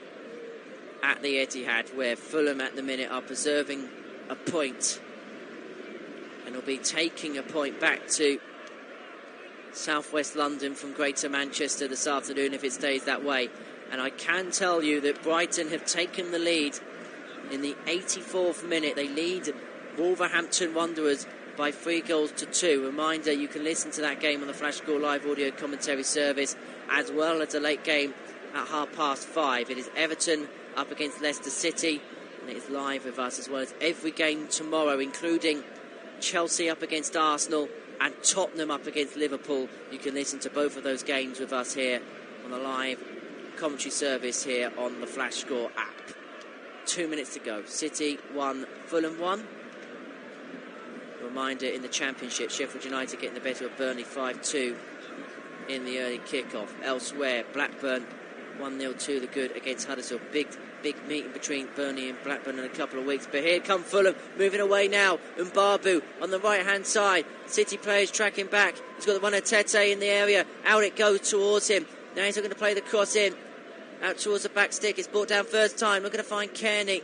at the Etihad, where Fulham at the minute are preserving a point and will be taking a point back to southwest London from Greater Manchester this afternoon if it stays that way. And I can tell you that Brighton have taken the lead in the 84th minute. They lead Wolverhampton Wanderers by 3-2. Reminder, you can listen to that game on the Flash Score live audio commentary service, as well as a late game at 5:30. It is Everton up against Leicester City, and it is live with us, as well as every game tomorrow, including Chelsea up against Arsenal and Tottenham up against Liverpool. You can listen to both of those games with us here on the live commentary service here on the Flash Score app. 2 minutes to go. City 1, Fulham 1. Reminder, in the Championship, Sheffield United getting the better of Burnley 5-2 in the early kick-off. Elsewhere, Blackburn 1-0 to the good against Huddersfield. Big meeting between Burnley and Blackburn in a couple of weeks. But here come Fulham, moving away now. Mbabu on the right-hand side. City players tracking back. He's got the one of Tete in the area. Out it goes towards him. Now he's looking to play the cross in. Out towards the back stick. It's brought down first time. Looking to find Kearney.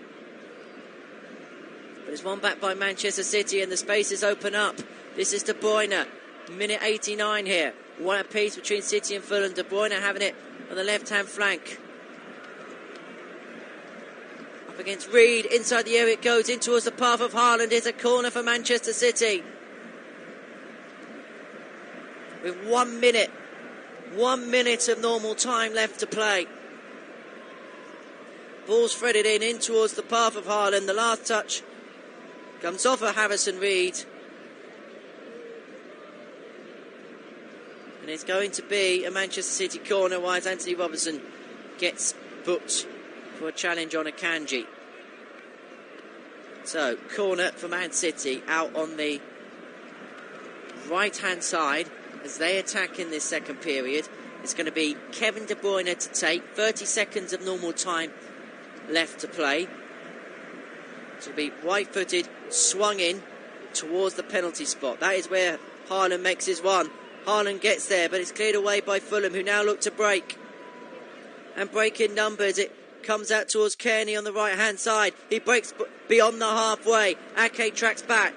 But it's won back by Manchester City, and the spaces open up. This is De Bruyne. Minute 89 here. One apiece between City and Fulham. De Bruyne having it on the left-hand flank. Up against Reed. Inside the area it goes. In towards the path of Haaland. It's a corner for Manchester City. With 1 minute. 1 minute of normal time left to play. Ball's threaded in towards the path of Haaland. The last touch comes off of Harrison Reed. And it's going to be a Manchester City corner, while Anthony Robertson gets booked for a challenge on Akanji. So, corner for Man City out on the right-hand side as they attack in this second period. It's going to be Kevin De Bruyne to take. 30 seconds of normal time left to play. To be right-footed, swung in towards the penalty spot. That is where Haaland makes his one. Haaland gets there, but it's cleared away by Fulham, who now look to break. And break in numbers. It comes out towards Kearney on the right-hand side. He breaks beyond the halfway. Ake tracks back.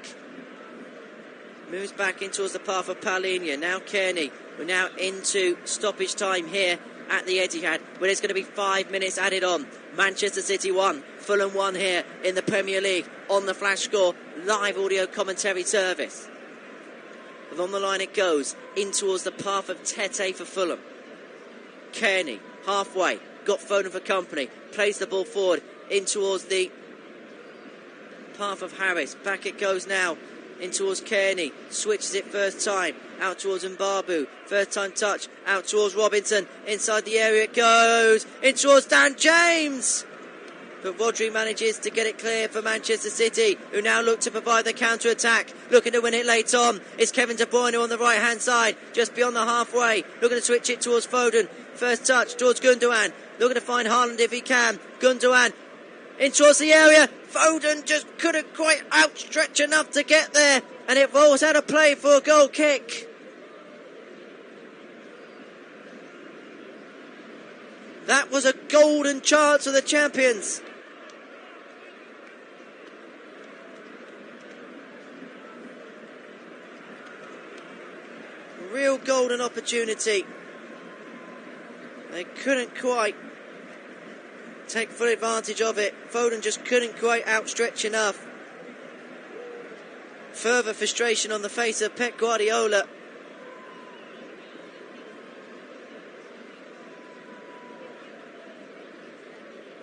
Moves back in towards the path of Paulinho. Now Kearney. We're now into stoppage time here at the Etihad, where there's going to be 5 minutes added on. Manchester City 1, Fulham 1 here in the Premier League on the Flash Score live audio commentary service. And on the line it goes, in towards the path of Tete for Fulham. Kearney, halfway, got Foden for company, plays the ball forward, in towards the path of Harris. Back it goes now, in towards Kearney, switches it first time, out towards Mbabu, first time touch, out towards Robinson, inside the area it goes, in towards Dan James! But Rodri manages to get it clear for Manchester City, who now look to provide the counter-attack. Looking to win it late on. It's Kevin De Bruyne on the right-hand side, just beyond the halfway. Looking to switch it towards Foden. First touch towards Gundogan. Looking to find Haaland if he can. Gundogan in towards the area. Foden just couldn't quite outstretch enough to get there. And it rolls out of play for a goal kick. That was a golden chance for the champions. Real golden opportunity. They couldn't quite take full advantage of it. Foden just couldn't quite outstretch enough. Further frustration on the face of Pep Guardiola.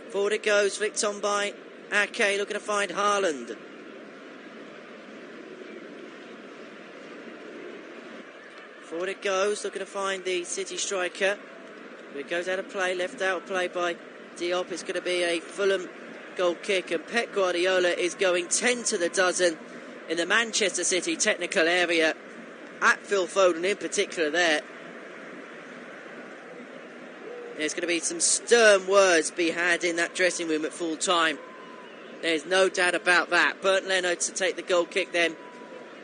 Forward it goes, flicked on by Ake, looking to find Haaland. Forward it goes, looking to find the City striker. It goes out of play, left out of play by Diop. It's going to be a Fulham goal kick, and Pep Guardiola is going 10 to the dozen in the Manchester City technical area. At Phil Foden in particular there. There's going to be some stern words be had in that dressing room at full time. There's no doubt about that. Bernd Leno to take the goal kick then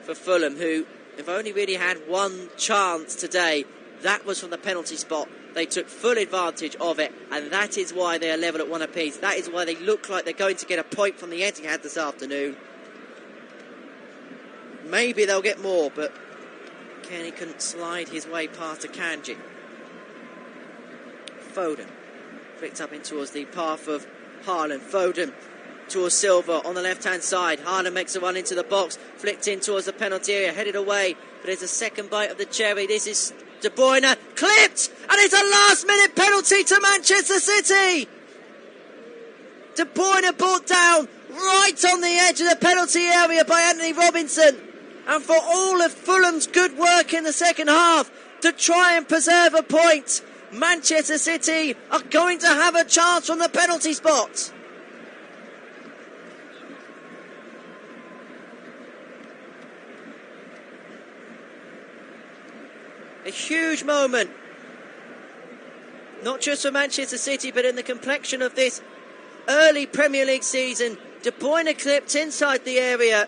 for Fulham, who have only really had one chance today. That was from the penalty spot. They took full advantage of it, and that is why they are level at one apiece. That is why they look like they're going to get a point from the Etihad this afternoon. Maybe they'll get more, but Kenny couldn't slide his way past Akanji. Foden flicked up in towards the path of Haaland. Foden towards Silva on the left-hand side. Haaland makes a run into the box, flicked in towards the penalty area, headed away, but there's a second bite of the cherry. This is De Bruyne, clipped, and it's a last-minute penalty to Manchester City. De Bruyne brought down right on the edge of the penalty area by Anthony Robinson, and for all of Fulham's good work in the second half to try and preserve a point, Manchester City are going to have a chance from the penalty spot. A huge moment, not just for Manchester City, but in the complexion of this early Premier League season. De Bruyne clipped inside the area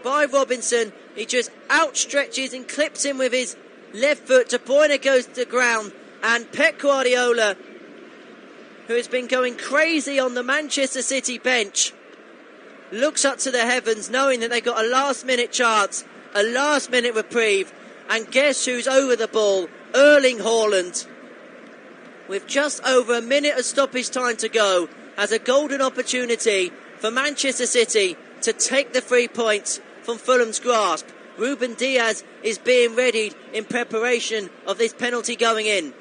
by Robinson. He just outstretches and clips in with his left foot. De Bruyne goes to the ground, and Pep Guardiola, who has been going crazy on the Manchester City bench, looks up to the heavens knowing that they got a last-minute chance, a last-minute reprieve, and guess who's over the ball? Erling Haaland, with just over a minute of stoppage time to go, has a golden opportunity for Manchester City to take the 3 points from Fulham's grasp. Ruben Diaz is being readied in preparation of this penalty going in.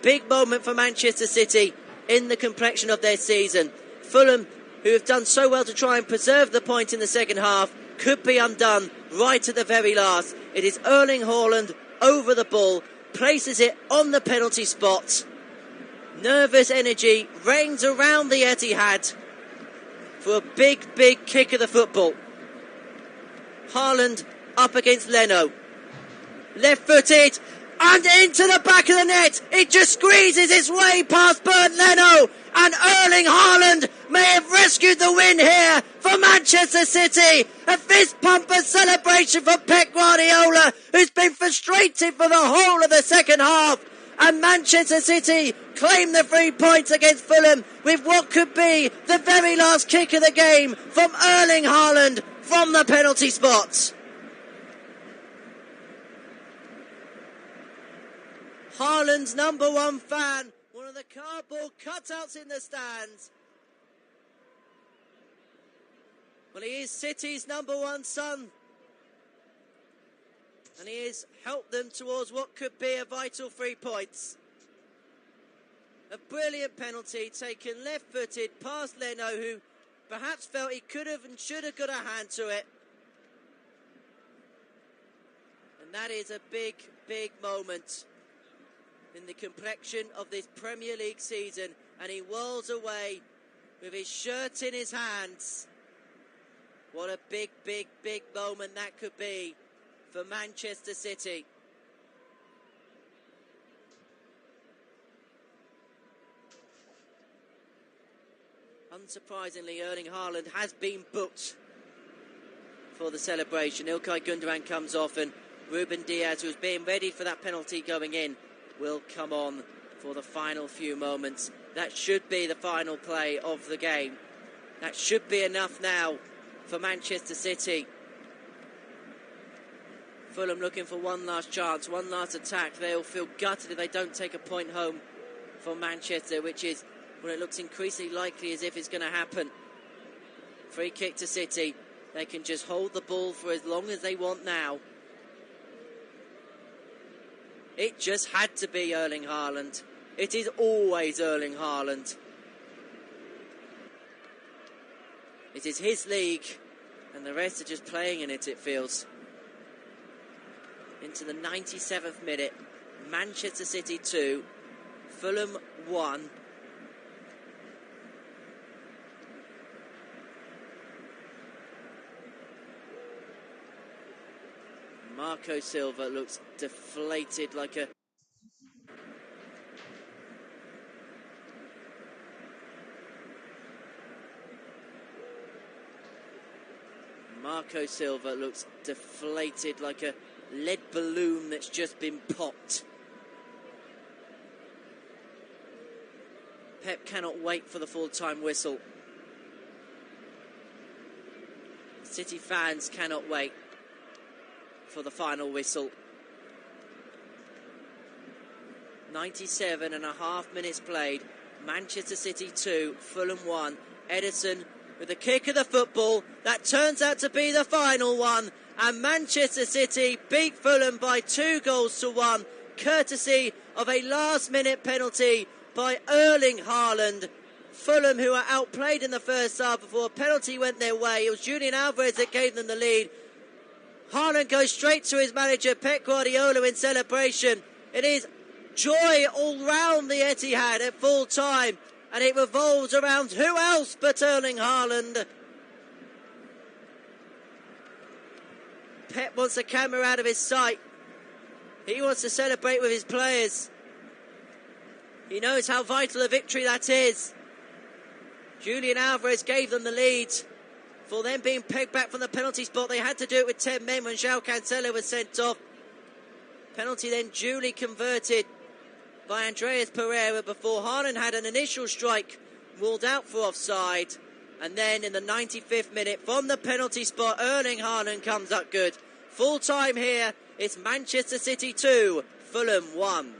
Big moment for Manchester City in the complexion of their season. Fulham, who have done so well to try and preserve the point in the second half, could be undone right at the very last. It is Erling Haaland over the ball, places it on the penalty spot. Nervous energy reigns around the Etihad for a big, big kick of the football. Haaland up against Leno. Left-footed and into the back of the net. It just squeezes its way past Bernd Leno, and Erling Haaland may have rescued the win here for Manchester City. A fist-pumper celebration for Pep Guardiola, who's been frustrated for the whole of the second half. And Manchester City claim the 3 points against Fulham with what could be the very last kick of the game from Erling Haaland from the penalty spot. Haaland's number one fan, one of the cardboard cutouts in the stands. Well, he is City's number one son, and he has helped them towards what could be a vital 3 points. A brilliant penalty taken left-footed past Leno, who perhaps felt he could have and should have got a hand to it. And that is a big, big moment in the complexion of this Premier League season. And he whirls away with his shirt in his hands. What a big, big, big moment that could be for Manchester City. Unsurprisingly, Erling Haaland has been booked for the celebration. İlkay Gündoğan comes off, and Ruben Diaz, who's being ready for that penalty going in, will come on for the final few moments. That should be the final play of the game. That should be enough now for Manchester City. Fulham looking for one last chance, one last attack. They'll feel gutted if they don't take a point home for Manchester, which is well, it looks increasingly likely as if it's going to happen. Free kick to City. They can just hold the ball for as long as they want now. It just had to be Erling Haaland. It is always Erling Haaland. It is his league, and the rest are just playing in it, it feels. Into the 97th minute. Manchester City 2, Fulham 1. Marco Silva looks deflated like a... Marco Silva looks deflated like a lead balloon that's just been popped. Pep cannot wait for the full-time whistle. City fans cannot wait for the final whistle. 97.5 minutes played. Manchester City 2, Fulham 1. Ederson with a kick of the football. That turns out to be the final one. And Manchester City beat Fulham by 2-1, courtesy of a last-minute penalty by Erling Haaland. Fulham, who were outplayed in the first half before a penalty went their way. It was Julian Alvarez that gave them the lead. Haaland goes straight to his manager, Pep Guardiola, in celebration. It is joy all round the Etihad at full time, and it revolves around who else but Erling Haaland. Pep wants the camera out of his sight. He wants to celebrate with his players. He knows how vital a victory that is. Julian Alvarez gave them the lead. For them being pegged back from the penalty spot, they had to do it with 10 men when João Cancelo was sent off. Penalty then duly converted by Andreas Pereira before Haaland had an initial strike ruled out for offside. And then in the 95th minute, from the penalty spot, Erling Haaland comes up good. Full time here, it's Manchester City 2, Fulham 1.